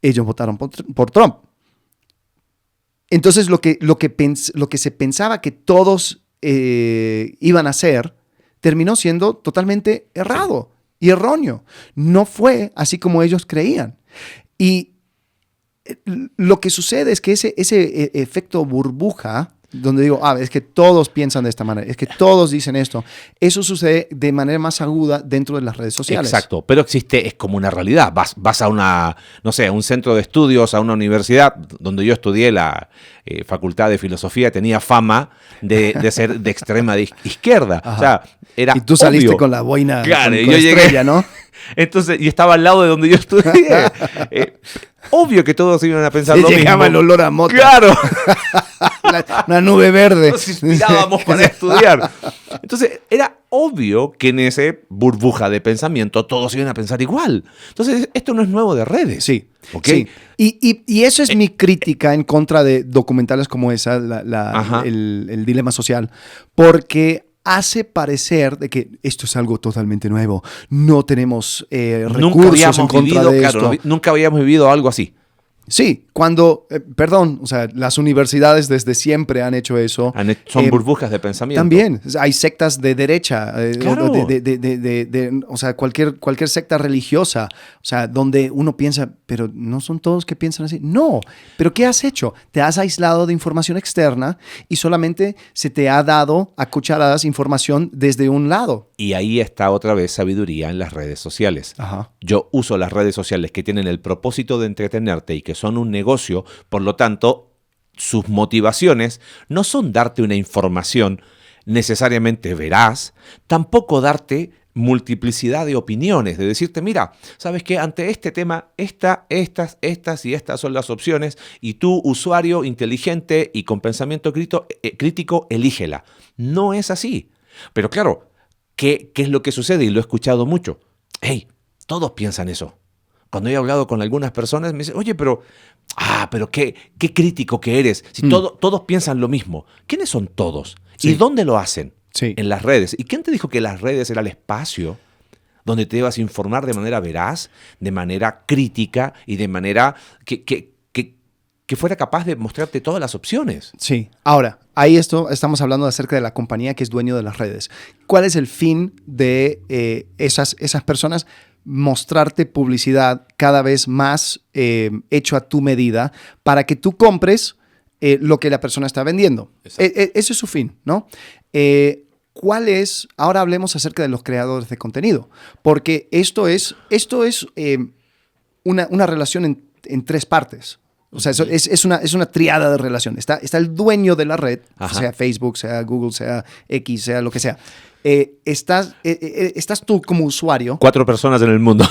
ellos votaron por Trump. Entonces, lo que se pensaba que todos iban a hacer, terminó siendo totalmente errado y erróneo. No fue así como ellos creían. Y lo que sucede es que ese efecto burbuja, donde digo, es que todos piensan de esta manera, es que todos dicen esto, eso sucede de manera más aguda dentro de las redes sociales. Exacto, pero es como una realidad. Vas a a un centro de estudios, a una universidad, donde yo estudié la facultad de filosofía, tenía fama de ser de extrema izquierda. O sea, era y tú saliste con la boina, claro, con yo estrella, llegué, ¿no? Entonces, y estaba al lado de donde yo estudié. Obvio que todos iban a pensar lo mismo. Llegaba el olor a mota. ¡Claro! Una nube verde. Nos inspirábamos para estudiar. Entonces, era obvio que en ese burbuja de pensamiento todos iban a pensar igual. Entonces, esto no es nuevo de redes. Sí. ¿Okay? Sí. Y eso es mi crítica en contra de documentales como esa, el dilema social, porque hace parecer de que esto es algo totalmente nuevo. No tenemos recursos en contra de esto. Claro, nunca habíamos vivido algo así. Sí, cuando, o sea, las universidades desde siempre han hecho eso. Son burbujas de pensamiento. También, hay sectas de derecha, claro. o sea, cualquier secta religiosa, o sea, donde uno piensa, pero no son todos que piensan así. No, pero ¿qué has hecho? Te has aislado de información externa y solamente se te ha dado a cucharadas información desde un lado. Y ahí está otra vez sabiduría en las redes sociales. Ajá. Yo uso las redes sociales que tienen el propósito de entretenerte y que son un negocio, por lo tanto, sus motivaciones no son darte una información necesariamente veraz, tampoco darte multiplicidad de opiniones, de decirte, mira, ¿sabes qué? Ante este tema, estas y estas son las opciones y tú, usuario inteligente y con pensamiento crítico, elígela. No es así. Pero claro, ¿qué es lo que sucede? Y lo he escuchado mucho. ¡Hey! Todos piensan eso. Cuando he hablado con algunas personas, me dicen, oye, pero qué crítico que eres. Si todos piensan lo mismo. ¿Quiénes son todos? Sí. ¿Y dónde lo hacen? Sí. En las redes. ¿Y quién te dijo que las redes era el espacio donde te ibas a informar de manera veraz, de manera crítica y de manera que fuera capaz de mostrarte todas las opciones? Sí. Ahora, ahí estamos hablando acerca de la compañía que es dueño de las redes. ¿Cuál es el fin de esas personas? Mostrarte publicidad cada vez más hecho a tu medida para que tú compres lo que la persona está vendiendo. Ese es su fin, ¿no? ¿Cuál es? Ahora hablemos acerca de los creadores de contenido, porque esto es una relación en tres partes. O sea, es una triada de relación. Está el dueño de la red, sea Facebook, sea Google, sea X, sea lo que sea. Estás tú como usuario. 4 personas en el mundo.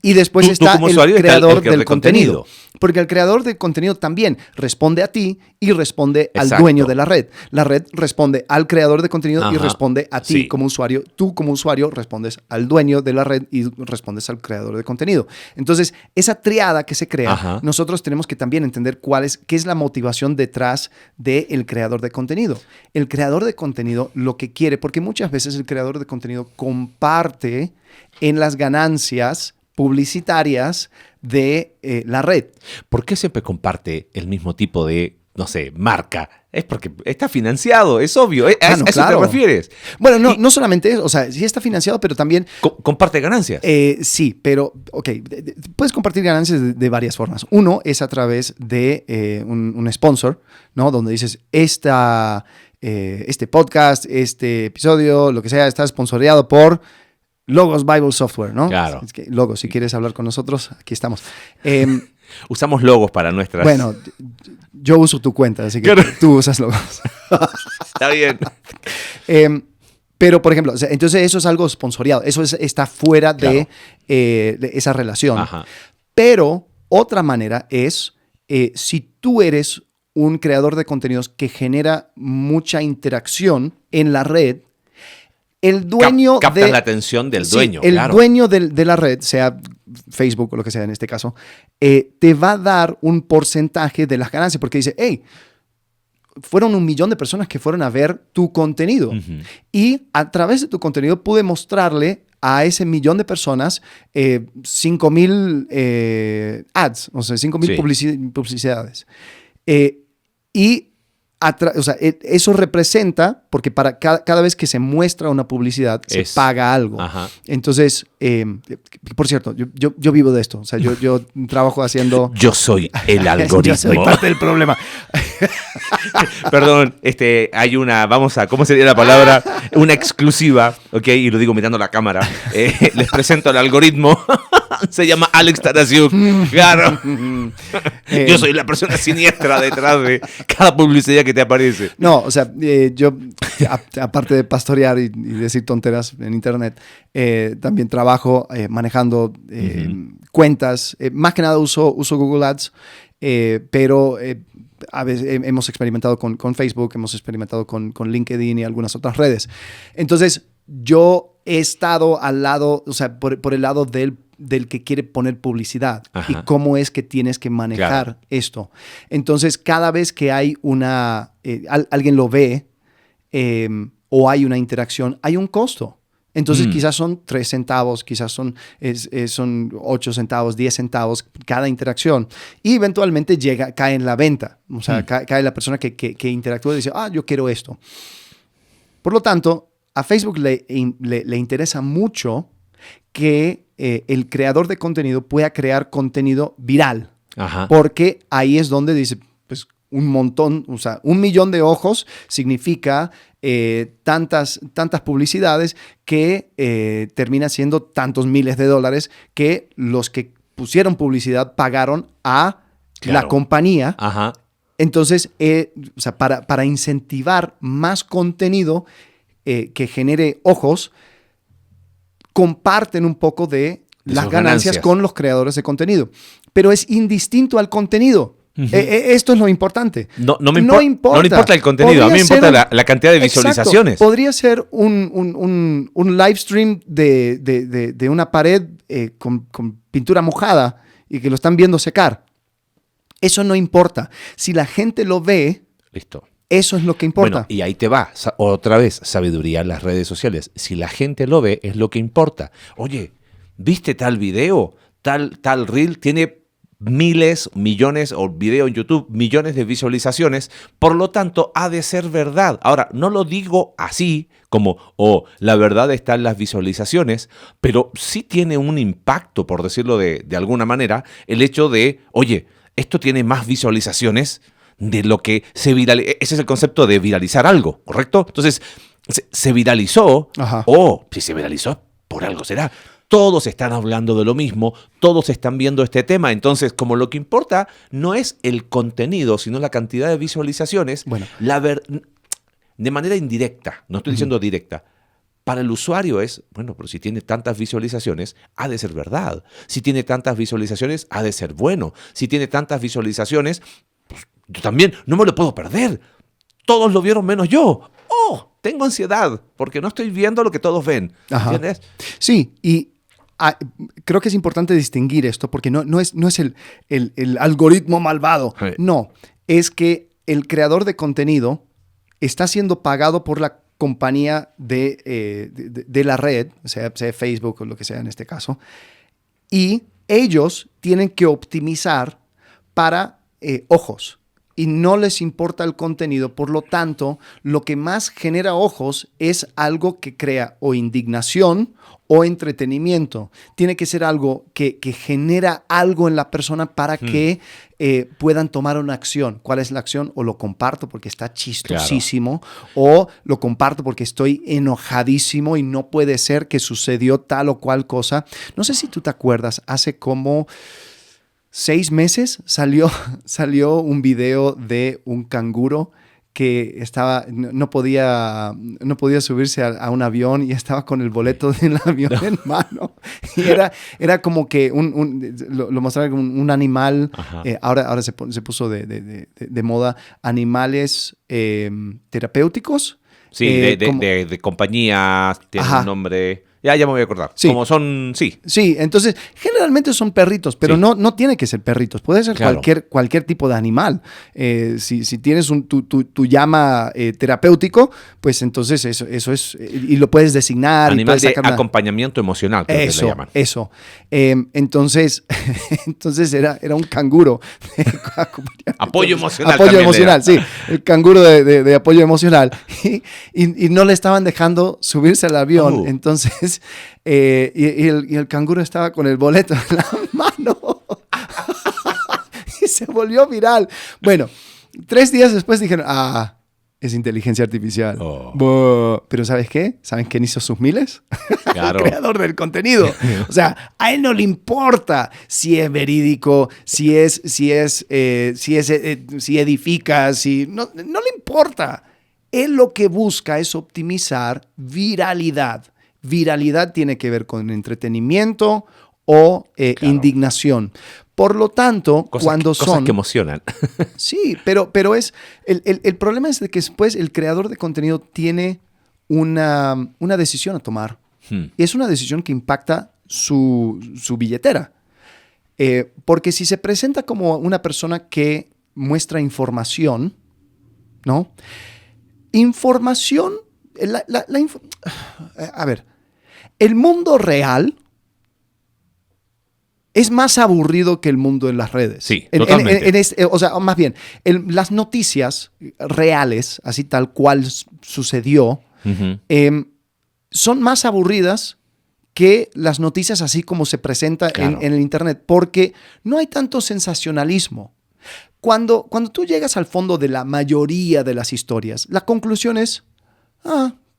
Y después Tú está como el usuario está el creador creador del de contenido. contenido. Porque el creador del contenido también responde a ti y responde al Exacto. dueño de la red. La red responde al creador de contenido y Ajá. responde a ti Sí. como usuario. Tú como usuario respondes al dueño de la red y respondes al creador de contenido. Entonces, esa triada que se crea, Ajá. nosotros tenemos que también entender qué es la motivación detrás del creador de contenido. El creador de contenido lo que quiere, porque muchas veces el creador de contenido comparte en las ganancias publicitarias de la red. ¿Por qué siempre comparte el mismo tipo de, no sé, marca? Es porque está financiado, es obvio. ¿A eso claro. te refieres? Bueno, no solamente eso, o sea, sí está financiado, pero también... Comparte ganancias. Sí, pero, ok, puedes compartir ganancias de varias formas. Uno es a través de un sponsor, ¿no? Donde dices, este podcast, este episodio, lo que sea, está sponsoreado por Logos Bible Software, ¿no? Claro. Es que, Logos, si quieres hablar con nosotros, aquí estamos. Usamos logos para nuestras... Bueno, yo uso tu cuenta, así que Claro. tú usas Logos. Está bien. Pero, por ejemplo, entonces eso es algo sponsoreado. Eso está fuera Claro. de esa relación. Ajá. Pero otra manera es, si tú eres un creador de contenidos que genera mucha interacción en la red, el dueño Captas la atención del dueño, el claro. dueño de la red, sea Facebook o lo que sea en este caso, te va a dar un porcentaje de las ganancias porque dice, hey, fueron 1 millón de personas que fueron a ver tu contenido. Ujú. Y a través de tu contenido pude mostrarle a ese 1 millón de personas 5,000 ads, o sea, 5,000 Sí. publicidades. Y o sea, eso representa, porque para cada vez que se muestra una publicidad, se paga algo. Ajá. Entonces, por cierto, yo vivo de esto. O sea, yo trabajo haciendo... Yo soy el algoritmo. Yo soy parte del problema. Perdón, hay una, ¿cómo sería la palabra? Una exclusiva, ¿ok? Y lo digo mirando la cámara. Les presento al algoritmo. Se llama Alex Tarasiuk. Claro. Yo soy la persona siniestra detrás de cada publicidad que te aparece. No, o sea, yo, aparte de pastorear y decir tonteras en internet, también trabajo manejando cuentas. Más que nada uso Google Ads, pero a veces hemos experimentado con Facebook, hemos experimentado con LinkedIn y algunas otras redes. Entonces, yo he estado al lado, o sea, por el lado del que quiere poner publicidad. Ajá. Y cómo es que tienes que manejar esto. Entonces, cada vez que hay alguien lo ve o hay una interacción, hay un costo. Entonces, quizás son 3 centavos, quizás son 8 centavos, 10 centavos cada interacción. Y eventualmente cae en la venta. O sea, cae la persona que interactúa y dice, yo quiero esto. Por lo tanto, a Facebook le interesa mucho que el creador de contenido pueda crear contenido viral. Ajá. Porque ahí es donde dice, pues, un montón, o sea, 1 millón de ojos significa tantas publicidades que termina siendo tantos miles de dólares que los que pusieron publicidad pagaron a la compañía. Ajá. Entonces, o sea, para incentivar más contenido que genere ojos, comparten un poco de las ganancias con los creadores de contenido. Pero es indistinto al contenido. Esto es lo importante. No me importa el contenido, a mí me importa la cantidad de visualizaciones. Exacto. Podría ser un live stream de una pared con pintura mojada y que lo están viendo secar. Eso no importa. Si la gente lo ve, listo. Eso es lo que importa. Bueno, y ahí te va, otra vez, sabiduría en las redes sociales. Si la gente lo ve, es lo que importa. Oye, ¿viste tal video? Tal reel tiene miles, millones, o video en YouTube, millones de visualizaciones. Por lo tanto, ha de ser verdad. Ahora, no lo digo así como, la verdad está en las visualizaciones, pero sí tiene un impacto, por decirlo de alguna manera, el hecho de, oye, esto tiene más visualizaciones de lo que se viraliza. Ese es el concepto de viralizar algo, ¿correcto? Entonces, se viralizó, si se viralizó, por algo será. Todos están hablando de lo mismo, todos están viendo este tema. Entonces, como lo que importa no es el contenido, sino la cantidad de visualizaciones, de manera indirecta, no estoy diciendo directa, para el usuario es, bueno, pero si tiene tantas visualizaciones, ha de ser verdad. Si tiene tantas visualizaciones, ha de ser bueno. Si tiene tantas visualizaciones, pues, yo también no me lo puedo perder. Todos lo vieron menos yo. ¡Oh! Tengo ansiedad porque no estoy viendo lo que todos ven. Ajá. ¿Entiendes? Sí, y creo que es importante distinguir esto porque no es el algoritmo malvado. Sí. No, es que el creador de contenido está siendo pagado por la compañía de la red, sea Facebook o lo que sea en este caso, y ellos tienen que optimizar para ojos. Y no les importa el contenido, por lo tanto, lo que más genera ojos es algo que crea o indignación o entretenimiento. Tiene que ser algo que genera algo en la persona para que puedan tomar una acción. ¿Cuál es la acción? O lo comparto porque está chistosísimo, o lo comparto porque estoy enojadísimo y no puede ser que sucedió tal o cual cosa. No sé si tú te acuerdas, hace como 6 meses salió un video de un canguro que no podía subirse a un avión y estaba con el boleto del avión en mano. Y era como que lo mostraba como un animal. Ahora se puso de moda animales terapéuticos. Sí, de compañías, tiene un nombre. Ya me voy a acordar. Sí. Como son, sí. Sí, entonces generalmente son perritos, pero Sí. no tiene que ser perritos. Puede ser Claro. cualquier tipo de animal. Si tienes tu llama terapéutico, pues entonces eso es, y lo puedes designar. Animal y puedes de sacar acompañamiento emocional, creo que le llaman. Eso. Entonces era un canguro. Apoyo emocional. Apoyo también emocional, le da. sí. El canguro de apoyo emocional. Y no le estaban dejando subirse al avión. Entonces, y el canguro estaba con el boleto en la mano. Y se volvió viral. Bueno, 3 días después dijeron, es inteligencia artificial. Pero ¿sabes qué? ¿Saben quién hizo sus miles? Claro. El creador del contenido. O sea, a él no le importa si es verídico, si edifica, no le importa. Él lo que busca es optimizar viralidad. Viralidad tiene que ver con entretenimiento o Claro. indignación. Por lo tanto, Cosas que emocionan. Sí, pero es el problema es de que después el creador de contenido tiene una decisión a tomar. Y es una decisión que impacta su billetera. Porque si se presenta como una persona que muestra información, ¿no? Información, a ver, el mundo real es más aburrido que el mundo en las redes. Sí, totalmente. O sea, más bien, las noticias reales, así tal cual sucedió, son más aburridas que las noticias así como se presenta Claro. en el internet, porque no hay tanto sensacionalismo. Cuando tú llegas al fondo de la mayoría de las historias, la conclusión es,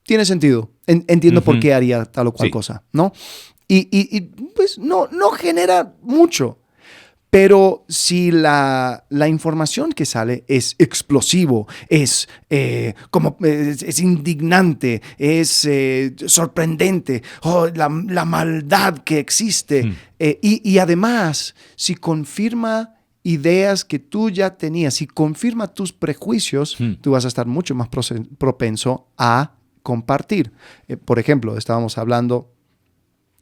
tiene sentido, entiendo por qué haría tal o cual cosa, ¿no? Y pues no genera mucho. Pero si la información que sale es explosivo, es indignante, es sorprendente, la maldad que existe, y además, si confirma ideas que tú ya tenías, si confirma tus prejuicios, tú vas a estar mucho más propenso a compartir. Por ejemplo, estábamos hablando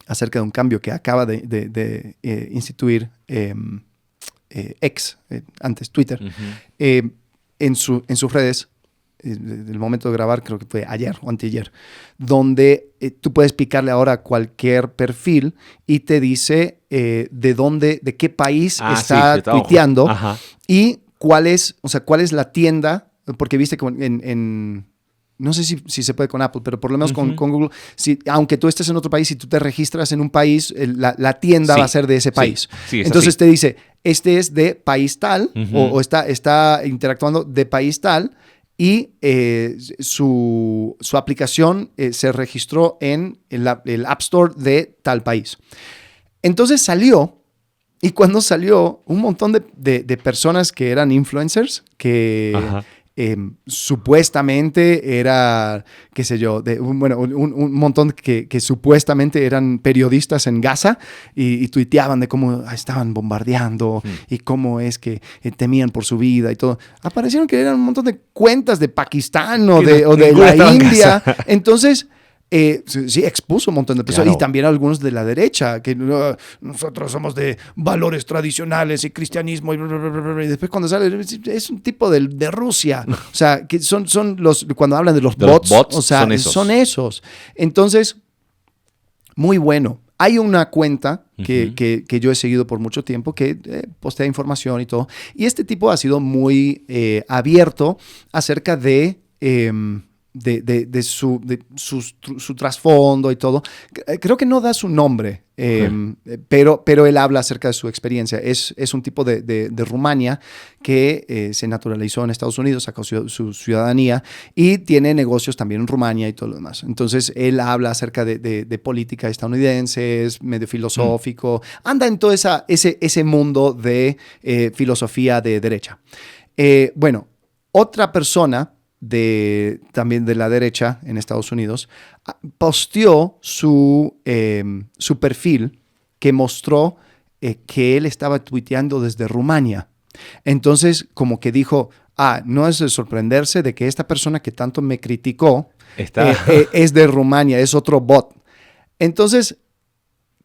acerca de un cambio que acaba de instituir X, antes Twitter, en sus redes, del momento de grabar, creo que fue ayer o anteayer, donde tú puedes picarle ahora a cualquier perfil y te dice de qué país está tuiteando y cuál es la tienda, porque viste que no sé si se puede con Apple, pero por lo menos con Google, aunque tú estés en otro país, si tú te registras en un país, la tienda va a ser de ese país. Sí, entonces así. te dice, este es de país tal, o está interactuando de país tal, y su aplicación se registró en el App Store de tal país. Entonces salió, y cuando salió, un montón de personas que eran influencers, que supuestamente era, qué sé yo, un montón que supuestamente eran periodistas en Gaza y tuiteaban de cómo estaban bombardeando y cómo es que temían por su vida y todo. Aparecieron que eran un montón de cuentas de Pakistán o de la India. Entonces, sí, expuso un montón de personas, claro. Y también algunos de la derecha, que nosotros somos de valores tradicionales y cristianismo, y después cuando sale, es un tipo de Rusia. O sea, que son los, cuando hablan de los bots, o sea, son esos. Entonces, muy bueno. Hay una cuenta que yo he seguido por mucho tiempo que postea información y todo. Y este tipo ha sido muy abierto acerca de su trasfondo y todo. Creo que no da su nombre, pero él habla acerca de su experiencia. Es un tipo de Rumania que se naturalizó en Estados Unidos, sacó su ciudadanía y tiene negocios también en Rumania y todo lo demás. Entonces, él habla acerca de política estadounidense, es medio filosófico, anda en todo ese mundo de filosofía de derecha. Bueno, otra persona también de la derecha en Estados Unidos, posteó su perfil que mostró que él estaba tuiteando desde Rumania. Entonces, como que dijo, no es de sorprenderse de que esta persona que tanto me criticó es de Rumania, es otro bot. Entonces,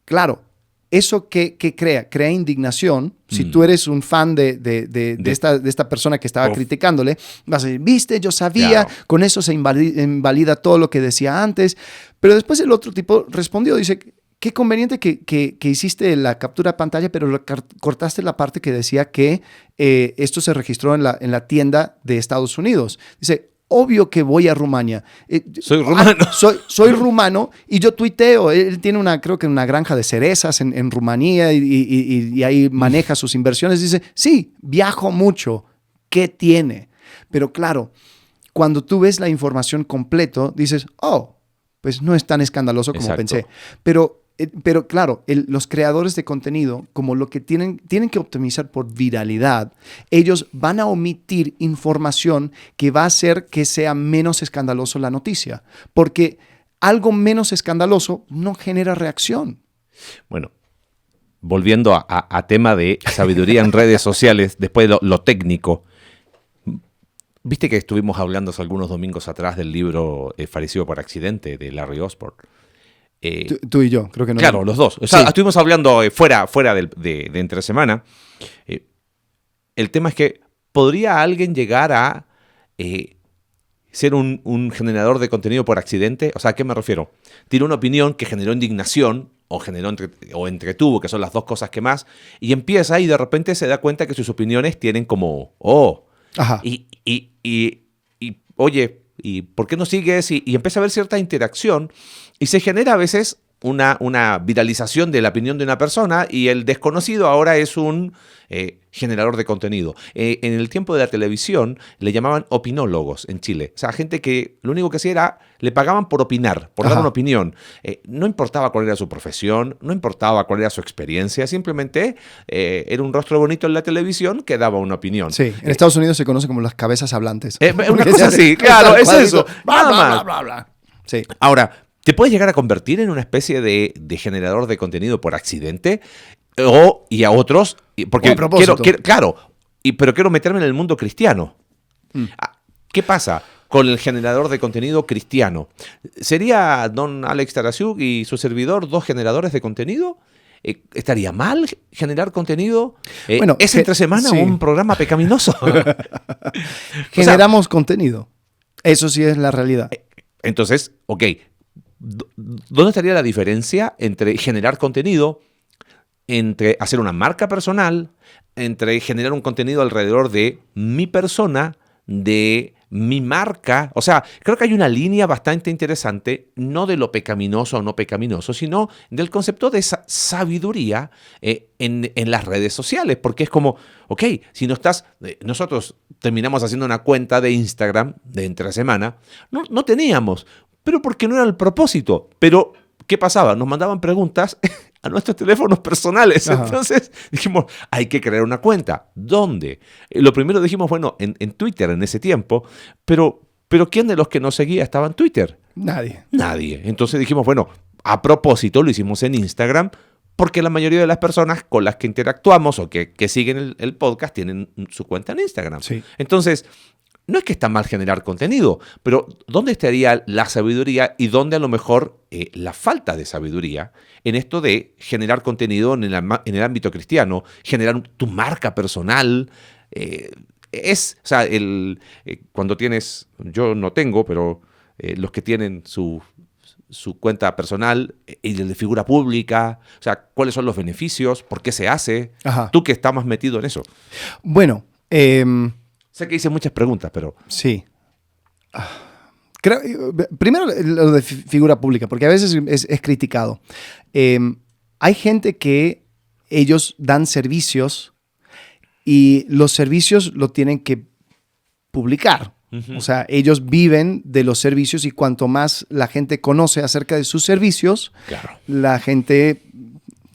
claro, ¿eso qué crea? Crea indignación. Si tú eres un fan de esta persona que estaba criticándole, vas a decir, viste, yo sabía, claro. Con eso se invalida todo lo que decía antes. Pero después el otro tipo respondió, dice, qué conveniente que hiciste la captura de pantalla, pero cortaste la parte que decía que esto se registró en la tienda de Estados Unidos. Dice, obvio que voy a Rumania. Soy rumano. Soy rumano y yo tuiteo. Él tiene creo que una granja de cerezas en Rumanía y ahí maneja sus inversiones. Dice, sí, viajo mucho. ¿Qué tiene? Pero claro, cuando tú ves la información completo, dices, pues no es tan escandaloso como pensé. Pero claro, los creadores de contenido, como lo que tienen que optimizar por viralidad, ellos van a omitir información que va a hacer que sea menos escandaloso la noticia, porque algo menos escandaloso no genera reacción. Bueno, volviendo a tema de sabiduría en redes sociales, después de lo técnico, viste que estuvimos hablando hace algunos domingos atrás del libro Faricio por accidente de Larry Osborne. Tú y yo, creo que no. Claro, los dos. O sea, estuvimos hablando fuera de entre semana. El tema es que ¿podría alguien llegar a ser un generador de contenido por accidente? O sea, ¿a qué me refiero? Tiene una opinión que generó indignación o entretuvo, que son las dos cosas que más, y empieza y de repente se da cuenta que sus opiniones tienen como, Ajá. Y oye, ¿y por qué no sigues? Y empieza a haber cierta interacción y se genera a veces una viralización de la opinión de una persona y el desconocido ahora es un generador de contenido. En el tiempo de la televisión le llamaban opinólogos en Chile. O sea, gente que lo único que hacía era, le pagaban por opinar, por dar una opinión. No importaba cuál era su profesión, no importaba cuál era su experiencia, simplemente era un rostro bonito en la televisión que daba una opinión. Sí, en Estados Unidos se conoce como las cabezas hablantes. Una cosa así, claro, es eso. Nada más. Bla, bla, bla. Sí. Ahora, ¿te puedes llegar a convertir en una especie de generador de contenido por accidente? Y a otros, porque pero quiero meterme en el mundo cristiano. ¿Qué pasa con el generador de contenido cristiano? ¿Sería don Alex Tarasiuk y su servidor dos generadores de contenido? ¿Estaría mal generar contenido? Bueno, ¿es entre semana un programa pecaminoso? Generamos contenido. Eso sí es la realidad. Entonces, ¿dónde estaría la diferencia entre generar contenido, entre hacer una marca personal, entre generar un contenido alrededor de mi persona, de mi marca? O sea, creo que hay una línea bastante interesante, no de lo pecaminoso o no pecaminoso, sino del concepto de esa sabiduría en las redes sociales, porque es como, si no estás, nosotros terminamos haciendo una cuenta de Instagram de entre semana, no teníamos, pero porque no era el propósito. Pero, ¿qué pasaba? Nos mandaban preguntas a nuestros teléfonos personales. Ajá. Entonces dijimos, hay que crear una cuenta. ¿Dónde? Lo primero dijimos, bueno, en Twitter en ese tiempo, pero ¿quién de los que nos seguía estaba en Twitter? Nadie. Nadie. Entonces dijimos, bueno, a propósito lo hicimos en Instagram, porque la mayoría de las personas con las que interactuamos o que siguen el podcast tienen su cuenta en Instagram. Sí. Entonces, no es que está mal generar contenido, pero ¿dónde estaría la sabiduría y dónde a lo mejor la falta de sabiduría en esto de generar contenido en el ámbito cristiano, generar tu marca personal? O sea, cuando tienes, yo no tengo, pero los que tienen su cuenta personal y el de figura pública, o sea, ¿cuáles son los beneficios? ¿Por qué se hace? Ajá. Tú que estás más metido en eso. Bueno, Sé que hice muchas preguntas, pero... sí. Creo, primero lo de figura pública, porque a veces es criticado. Hay gente que ellos dan servicios y los servicios lo tienen que publicar. Uh-huh. O sea, ellos viven de los servicios y cuanto más la gente conoce acerca de sus servicios, Claro. la gente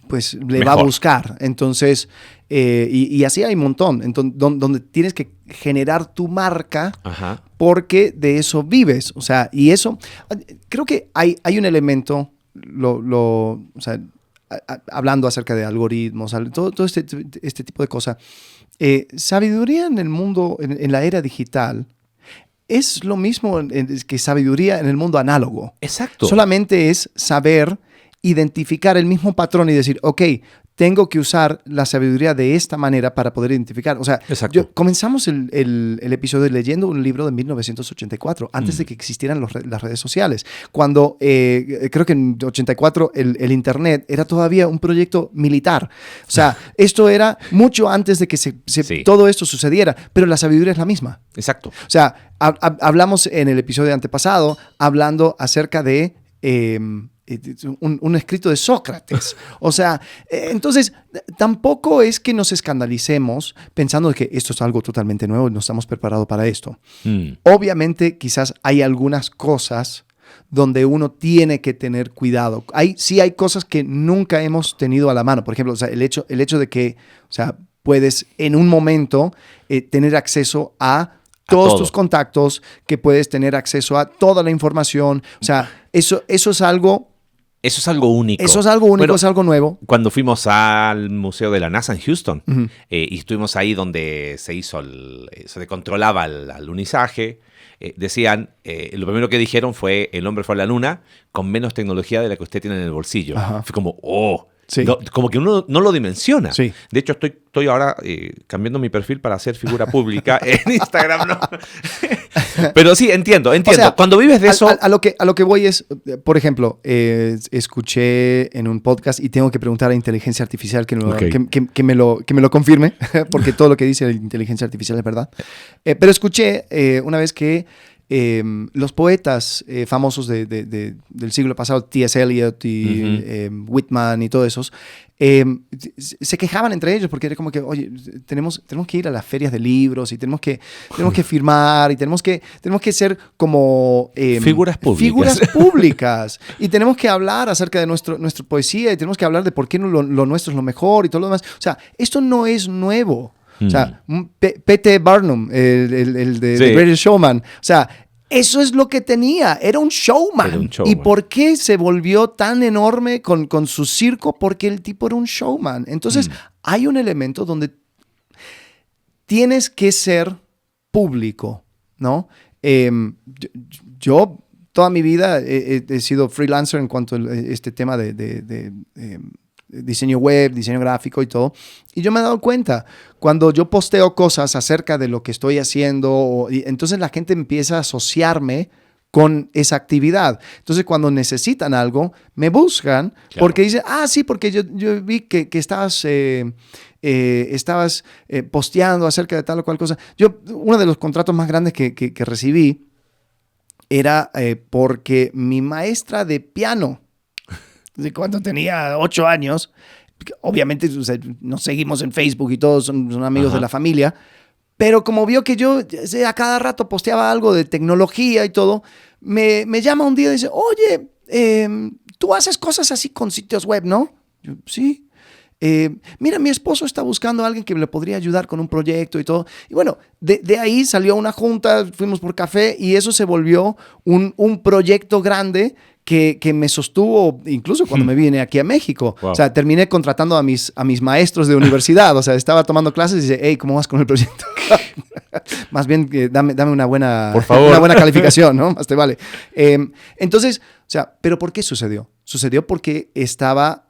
pues le va a Mejor. buscar. Entonces, y así hay un montón, donde tienes que generar tu marca Ajá. porque de eso vives. O sea, y eso, creo que hay un elemento, o sea, hablando acerca de algoritmos, todo este tipo de cosas. Sabiduría en el mundo, en la era digital, es lo mismo que sabiduría en el mundo análogo. Exacto. Solamente es saber identificar el mismo patrón y decir, ok, tengo que usar la sabiduría de esta manera para poder identificar. O sea, Exacto. comenzamos el episodio leyendo un libro de 1984, antes de que existieran las redes sociales. Cuando creo que en 84 el Internet era todavía un proyecto militar. O sea, esto era mucho antes de que Sí. todo esto sucediera, pero la sabiduría es la misma. Exacto. O sea, hablamos en el episodio antepasado, hablando acerca de un escrito de Sócrates. O sea, entonces, tampoco es que nos escandalicemos pensando que esto es algo totalmente nuevo y no estamos preparados para esto. Obviamente, quizás hay algunas cosas donde uno tiene que tener cuidado. Sí hay cosas que nunca hemos tenido a la mano. Por ejemplo, o sea, el hecho de que, o sea, puedes en un momento tener acceso a todos tus contactos, que puedes tener acceso a toda la información. O sea, eso es algo... Eso es algo único. Eso es algo único, Bueno, es algo nuevo. Cuando fuimos al Museo de la NASA en Houston, Uh-huh. y estuvimos ahí donde se controlaba el alunizaje, decían, lo primero que dijeron fue, el hombre fue a la luna con menos tecnología de la que usted tiene en el bolsillo. Ajá. Fue como, oh, Sí. no, como que uno no lo dimensiona. Sí. De hecho, estoy ahora cambiando mi perfil para hacer figura pública en Instagram, ¿no? Pero sí, entiendo. O sea, Cuando vives de eso... A lo que voy es, por ejemplo, escuché en un podcast y tengo que preguntar a inteligencia artificial que me lo confirme, porque todo lo que dice la inteligencia artificial es verdad. Pero escuché una vez que los poetas famosos del siglo pasado, T.S. Eliot y Whitman y todos esos, se quejaban entre ellos porque era como que, oye, tenemos que ir a las ferias de libros y tenemos que firmar y tenemos que ser como Figuras públicas y tenemos que hablar acerca de nuestra poesía y tenemos que hablar de por qué lo nuestro es lo mejor y todo lo demás. O sea, esto no es nuevo. O sea, P.T. Barnum, el de The Greatest Showman, o sea, eso es lo que tenía, era un showman. ¿Y por qué se volvió tan enorme con su circo? Porque el tipo era un showman. Entonces, hay un elemento donde tienes que ser público, ¿no? Yo toda mi vida he sido freelancer en cuanto a este tema de diseño web, diseño gráfico y todo. Y yo me he dado cuenta, cuando yo posteo cosas acerca de lo que estoy haciendo, entonces la gente empieza a asociarme con esa actividad. Entonces, cuando necesitan algo, me buscan porque dicen, sí, porque yo vi que estabas posteando acerca de tal o cual cosa. Uno de los contratos más grandes que recibí era porque mi maestra de piano, cuando tenía 8 años, obviamente, o sea, nos seguimos en Facebook y todos son amigos de la familia, pero como vio que yo a cada rato posteaba algo de tecnología y todo, me llama un día y dice, oye, tú haces cosas así con sitios web, ¿no? Yo, sí. Mira, mi esposo está buscando a alguien que le podría ayudar con un proyecto y todo. Y bueno, de ahí salió una junta, fuimos por café y eso se volvió un proyecto grande que me sostuvo incluso cuando me vine aquí a México. Wow. O sea, terminé contratando a mis maestros de universidad. O sea, estaba tomando clases y dice, hey, ¿cómo vas con el proyecto? Más bien, dame una buena, por favor, una buena calificación, ¿no? Más te vale. Entonces, o sea, ¿pero por qué sucedió? Sucedió porque estaba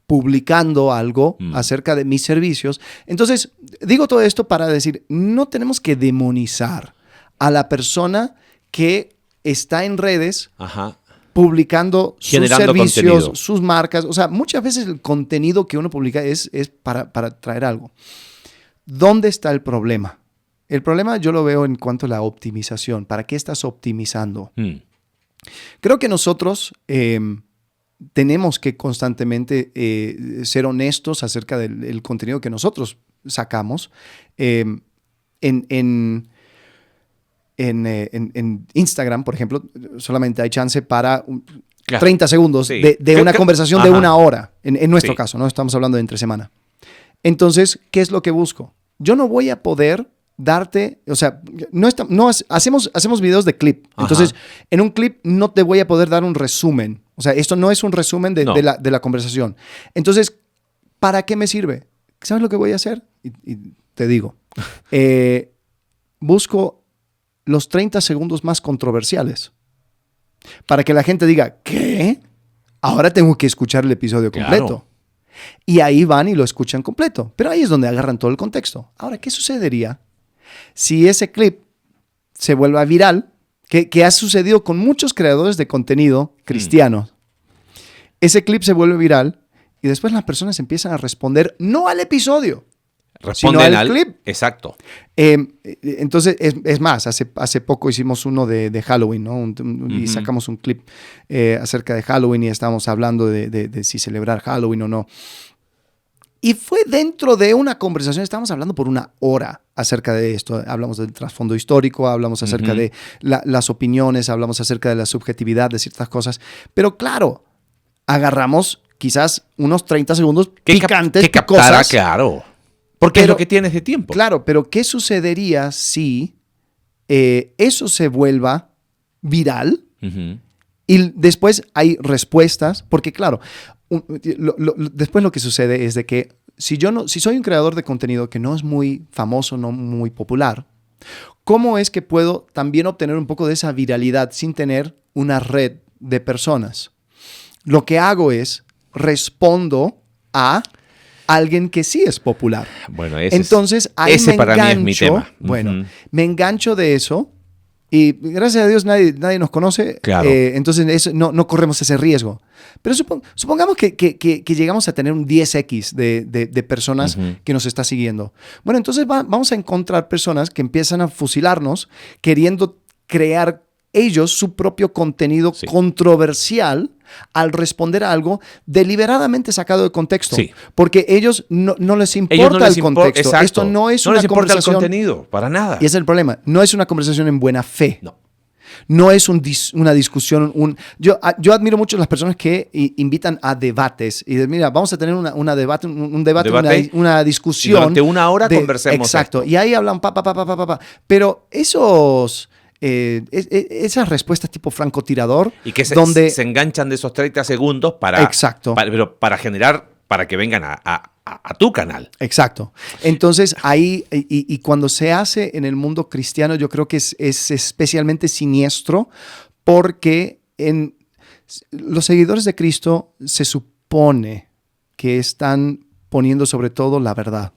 publicando algo acerca de mis servicios. Entonces, digo todo esto para decir, no tenemos que demonizar a la persona que está en redes publicando generando sus servicios, contenido, sus marcas. O sea, muchas veces el contenido que uno publica es para traer algo. ¿Dónde está el problema? El problema yo lo veo en cuanto a la optimización. ¿Para qué estás optimizando? Creo que nosotros tenemos que constantemente ser honestos acerca del contenido que nosotros sacamos. En Instagram, por ejemplo, solamente hay chance para 30 segundos de una conversación de una hora, en nuestro caso, ¿no? Estamos hablando de entre semana. Entonces, ¿qué es lo que busco? Yo no voy a poder darte, o sea, hacemos videos de clip. Entonces, en un clip no te voy a poder dar un resumen. O sea, esto no es un resumen de la conversación. Entonces, ¿para qué me sirve? ¿Sabes lo que voy a hacer? Y te digo. Busco los 30 segundos más controversiales para que la gente diga, ¿qué? Ahora tengo que escuchar el episodio completo. Claro. Y ahí van y lo escuchan completo. Pero ahí es donde agarran todo el contexto. Ahora, ¿qué sucedería si ese clip se vuelve viral? Que ha sucedido con muchos creadores de contenido cristianos. Ese clip se vuelve viral y después las personas empiezan a responder no al episodio, sino al clip. Exacto. Entonces, es más, hace poco hicimos uno de Halloween, ¿no? Y sacamos un clip acerca de Halloween y estábamos hablando de si celebrar Halloween o no. Y fue dentro de una conversación, estábamos hablando por una hora acerca de esto. Hablamos del trasfondo histórico, hablamos acerca de las opiniones, hablamos acerca de la subjetividad de ciertas cosas. Pero claro, agarramos quizás unos 30 segundos picantes que captara, claro. Porque es lo que tienes de tiempo. Claro, pero ¿qué sucedería si eso se vuelva viral? Y después hay respuestas, porque claro, después lo que sucede es de que si soy un creador de contenido que no es muy famoso, no muy popular, ¿cómo es que puedo también obtener un poco de esa viralidad sin tener una red de personas? Lo que hago es respondo a alguien que sí es popular. Bueno, entonces ahí ese me para engancho, mí es mi tema. Bueno, me engancho de eso. Y gracias a Dios nadie nos conoce, claro. Entonces no corremos ese riesgo. Pero supongamos que llegamos a tener un 10x de personas que nos está siguiendo. Bueno, entonces vamos a encontrar personas que empiezan a fusilarnos queriendo crear ellos su propio contenido controversial al responder a algo deliberadamente sacado de contexto. Sí. Porque ellos no les importa el contexto. Esto no es una conversación. El contenido, para nada. Y ese es el problema. No es una conversación en buena fe. No es una discusión. Yo admiro mucho a las personas que invitan a debates. Y dicen, mira, vamos a tener un debate, una discusión. Y durante una hora conversemos. Exacto. Esto. Y ahí hablan Pero esas respuestas tipo francotirador y que donde se enganchan de esos 30 segundos para generar, para que vengan a tu canal. Exacto. Entonces ahí y cuando se hace en el mundo cristiano, yo creo que es especialmente siniestro porque en los seguidores de Cristo se supone que están poniendo sobre todo la verdad.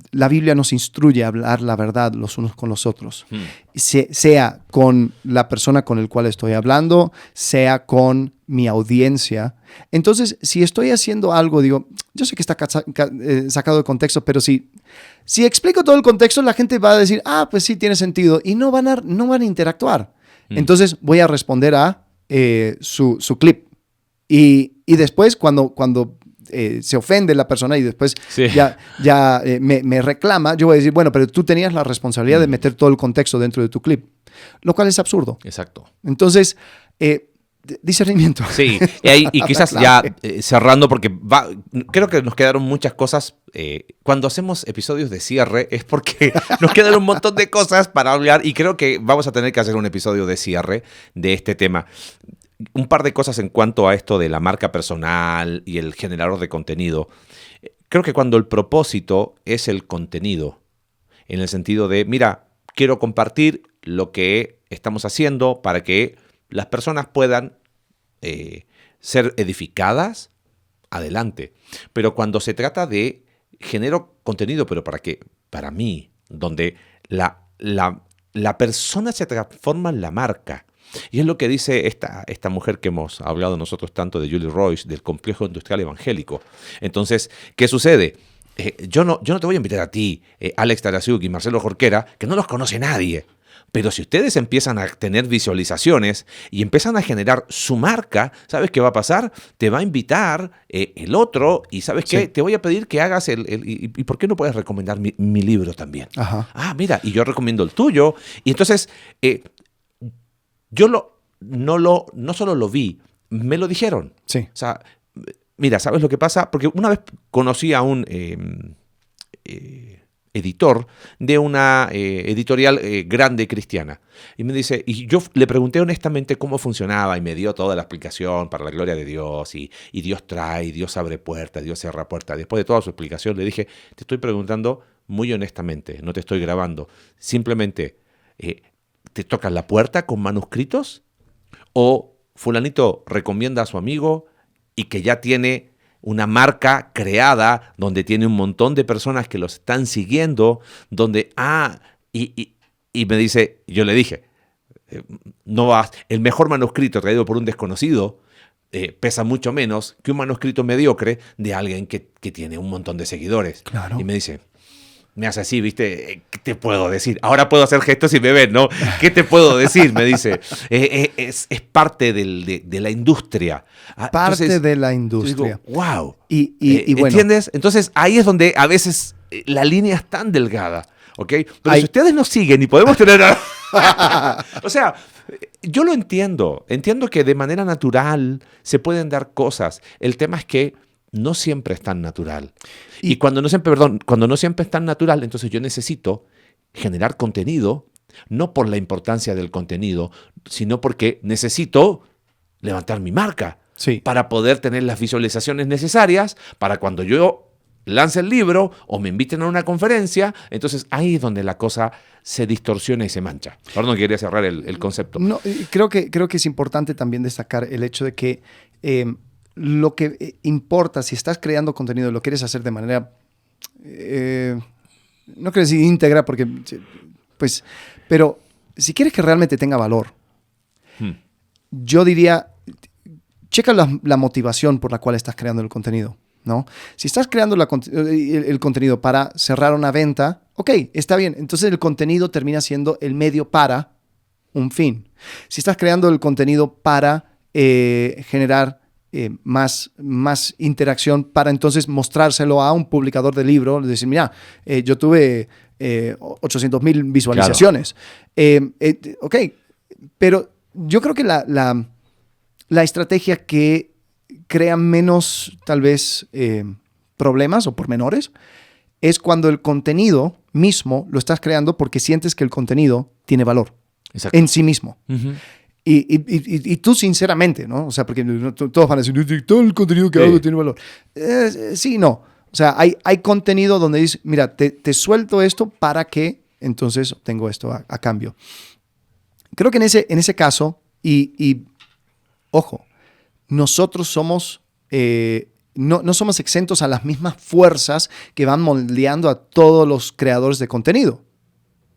La Biblia nos instruye a hablar la verdad los unos con los otros, sea con la persona con el cual estoy hablando, sea con mi audiencia. Entonces, si estoy haciendo algo, digo, yo sé que está sacado de contexto, pero si explico todo el contexto, la gente va a decir, pues sí, tiene sentido, y no van a interactuar. Entonces, voy a responder a su clip. Y después, cuando se ofende la persona y después me reclama, yo voy a decir, bueno, pero tú tenías la responsabilidad de meter todo el contexto dentro de tu clip, lo cual es absurdo. Exacto. Entonces, discernimiento. Sí, y quizás ya cerrando, porque creo que nos quedaron muchas cosas. Cuando hacemos episodios de cierre es porque nos quedan un montón de cosas para hablar y creo que vamos a tener que hacer un episodio de cierre de este tema. Un par de cosas en cuanto a esto de la marca personal y el generador de contenido. Creo que cuando el propósito es el contenido, en el sentido de, mira, quiero compartir lo que estamos haciendo para que las personas puedan ser edificadas, adelante. Pero cuando se trata de genero contenido, pero ¿para qué? Para mí, donde la persona se transforma en la marca. Y es lo que dice esta mujer que hemos hablado nosotros tanto de Julie Royce, del complejo industrial evangélico. Entonces, ¿qué sucede? Yo no te voy a invitar a ti, Alex Tarasiuk y Marcelo Jorquera, que no los conoce nadie. Pero si ustedes empiezan a tener visualizaciones y empiezan a generar su marca, ¿sabes qué va a pasar? Te va a invitar el otro y ¿sabes qué? Te voy a pedir que hagas ¿y por qué no puedes recomendar mi libro también? Ajá. Ah, mira, y yo recomiendo el tuyo. Y entonces, yo no solo lo vi, me lo dijeron. Sí. O sea, mira, ¿sabes lo que pasa? Porque una vez conocí a un editor de una editorial grande cristiana. Y me dice, y yo le pregunté honestamente cómo funcionaba y me dio toda la explicación para la gloria de Dios y Dios trae, Dios abre puertas, Dios cierra puertas. Después de toda su explicación le dije, te estoy preguntando muy honestamente, no te estoy grabando. Simplemente, ¿te tocan la puerta con manuscritos? ¿O fulanito recomienda a su amigo y que ya tiene una marca creada donde tiene un montón de personas que los están siguiendo, donde, y me dice, yo le dije, no vas, el mejor manuscrito traído por un desconocido pesa mucho menos que un manuscrito mediocre de alguien que tiene un montón de seguidores. Claro. Y me dice, me hace así, ¿viste? ¿Qué te puedo decir? Ahora puedo hacer gestos y me ven, ¿no? ¿Qué te puedo decir? Me dice. Es parte de la industria. Parte Entonces, de la industria. Digo, wow. Y bueno. ¿Entiendes? Entonces ahí es donde a veces la línea es tan delgada, ¿ok? Pero si ustedes nos siguen y podemos tener... O sea, yo lo entiendo. Entiendo que de manera natural se pueden dar cosas. El tema es que no siempre es tan natural. Y cuando no siempre es tan natural, entonces yo necesito generar contenido, no por la importancia del contenido, sino porque necesito levantar mi marca para poder tener las visualizaciones necesarias para cuando yo lance el libro o me inviten a una conferencia, entonces ahí es donde la cosa se distorsiona y se mancha. Perdón, quería cerrar el concepto. No, creo que es importante también destacar el hecho de que lo que importa, si estás creando contenido, lo quieres hacer de manera, no quiero decir íntegra, porque, pues, pero si quieres que realmente tenga valor, yo diría, checa la motivación por la cual estás creando el contenido, ¿no? Si estás creando el contenido para cerrar una venta, ok, está bien, entonces el contenido termina siendo el medio para un fin. Si estás creando el contenido para generar más interacción para entonces mostrárselo a un publicador de libro, decir, mira, yo tuve 800,000 visualizaciones. Claro. Ok, pero yo creo que la estrategia que crea menos, tal vez, problemas o pormenores es cuando el contenido mismo lo estás creando porque sientes que el contenido tiene valor. Exacto. En sí mismo. Uh-huh. Y tú sinceramente, ¿no? O sea, porque todos van a decir, todo el contenido que hago tiene valor. Sí, no. O sea, hay contenido donde dices, mira, te suelto esto para que entonces obtengo esto a cambio. Creo que en ese caso, y ojo, nosotros somos, no somos exentos a las mismas fuerzas que van moldeando a todos los creadores de contenido.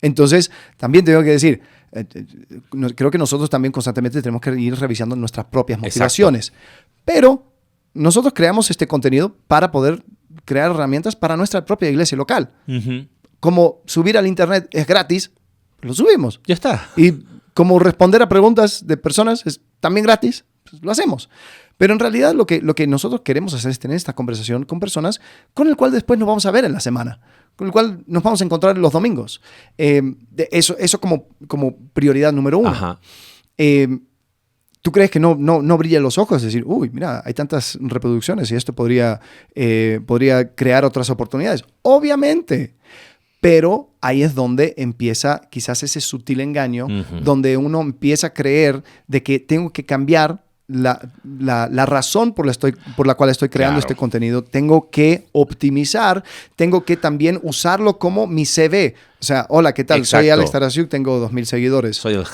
Entonces, también tengo que decir, creo que nosotros también constantemente tenemos que ir revisando nuestras propias motivaciones. Exacto. Pero nosotros creamos este contenido para poder crear herramientas para nuestra propia iglesia local. Uh-huh. Como subir al internet es gratis, lo subimos. Ya está. Y como responder a preguntas de personas es también gratis, pues lo hacemos. Pero en realidad lo que nosotros queremos hacer es tener esta conversación con personas con el cual después nos vamos a ver en la semana, con el cual nos vamos a encontrar los domingos. Eso como prioridad número uno. Ajá. ¿Tú crees que no brilla los ojos? Es decir, uy, mira, hay tantas reproducciones y esto podría crear otras oportunidades. Obviamente. Pero ahí es donde empieza quizás ese sutil engaño, donde uno empieza a creer de que tengo que cambiar la razón por la cual estoy creando este contenido. Tengo que optimizar, tengo que también usarlo como mi CV. O sea, hola, ¿qué tal? Exacto. Soy Alex Tarasiuk, tengo 2,000 seguidores. Soy el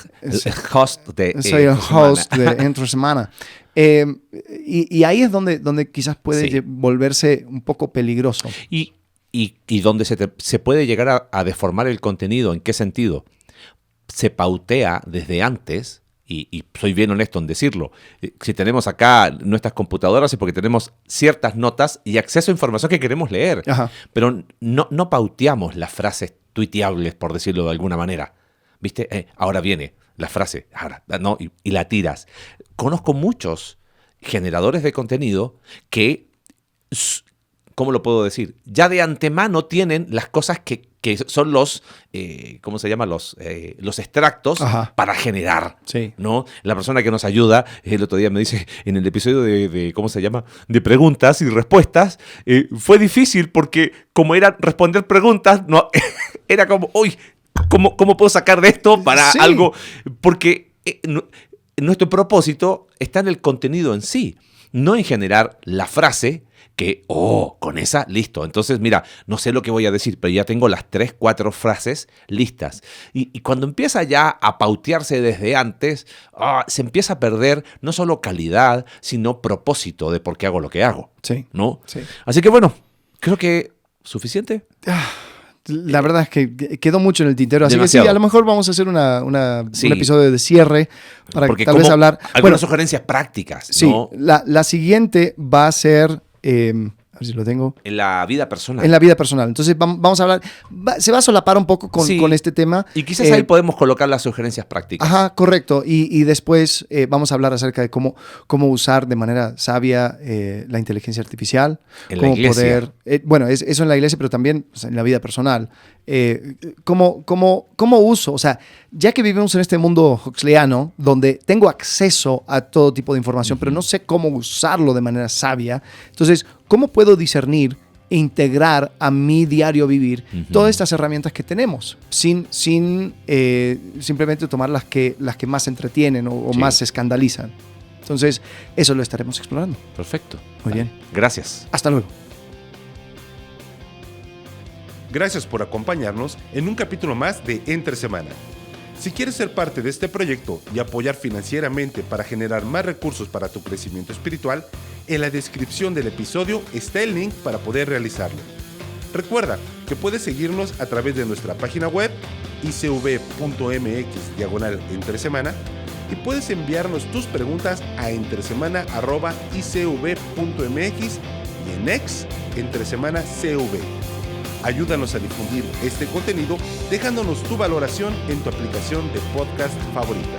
host de Soy el host de Entre Semana. Y ahí es donde quizás puede volverse un poco peligroso. Y donde se puede llegar a deformar el contenido. ¿En qué sentido? Se pautea desde antes, y soy bien honesto en decirlo. Si tenemos acá nuestras computadoras es porque tenemos ciertas notas y acceso a información que queremos leer. Ajá. Pero no pauteamos las frases tuiteables, por decirlo de alguna manera. ¿Viste? Ahora viene la frase, ¿no? Y la tiras. Conozco muchos generadores de contenido que... ¿Cómo lo puedo decir? Ya de antemano tienen las cosas que son los, ¿cómo se llama? Los extractos para generar, ¿no? La persona que nos ayuda, el otro día me dice, en el episodio de ¿cómo se llama? De preguntas y respuestas, fue difícil porque como era responder preguntas, no, era como, uy, ¿cómo puedo sacar de esto para algo? Porque nuestro propósito está en el contenido en sí, no en generar la frase que, con esa, listo. Entonces, mira, no sé lo que voy a decir, pero ya tengo las 3, 4 frases listas. Y cuando empieza ya a pautearse desde antes, se empieza a perder no solo calidad, sino propósito de por qué hago lo que hago. Sí. ¿No? Sí. Así que bueno, creo que suficiente. La verdad es que quedó mucho en el tintero, así Demasiado. que sí, a lo mejor vamos a hacer un episodio de cierre para porque tal vez hablar. Algunas sugerencias prácticas, sí, ¿no? La siguiente va a ser, a ver si lo tengo. En la vida personal. En la vida personal. Entonces vamos a hablar, se va a solapar un poco con este tema. Y quizás ahí podemos colocar las sugerencias prácticas. Ajá, correcto. Y después vamos a hablar acerca de cómo usar de manera sabia la inteligencia artificial. En la iglesia. Eso en la iglesia, pero también en la vida personal. ¿Cómo uso? O sea, ya que vivimos en este mundo huxleyano, donde tengo acceso a todo tipo de información, pero no sé cómo usarlo de manera sabia, entonces, ¿cómo puedo discernir e integrar a mi diario vivir todas estas herramientas que tenemos sin simplemente tomar las que más entretienen o más escandalizan? Entonces, eso lo estaremos explorando. Perfecto. Muy bien. Gracias. Hasta luego. Gracias por acompañarnos en un capítulo más de Entre Semana. Si quieres ser parte de este proyecto y apoyar financieramente para generar más recursos para tu crecimiento espiritual, en la descripción del episodio está el link para poder realizarlo. Recuerda que puedes seguirnos a través de nuestra página web icv.mx/entresemana y puedes enviarnos tus preguntas a entresemana@icv.mx y en X, entresemanacv. Ayúdanos a difundir este contenido dejándonos tu valoración en tu aplicación de podcast favorita.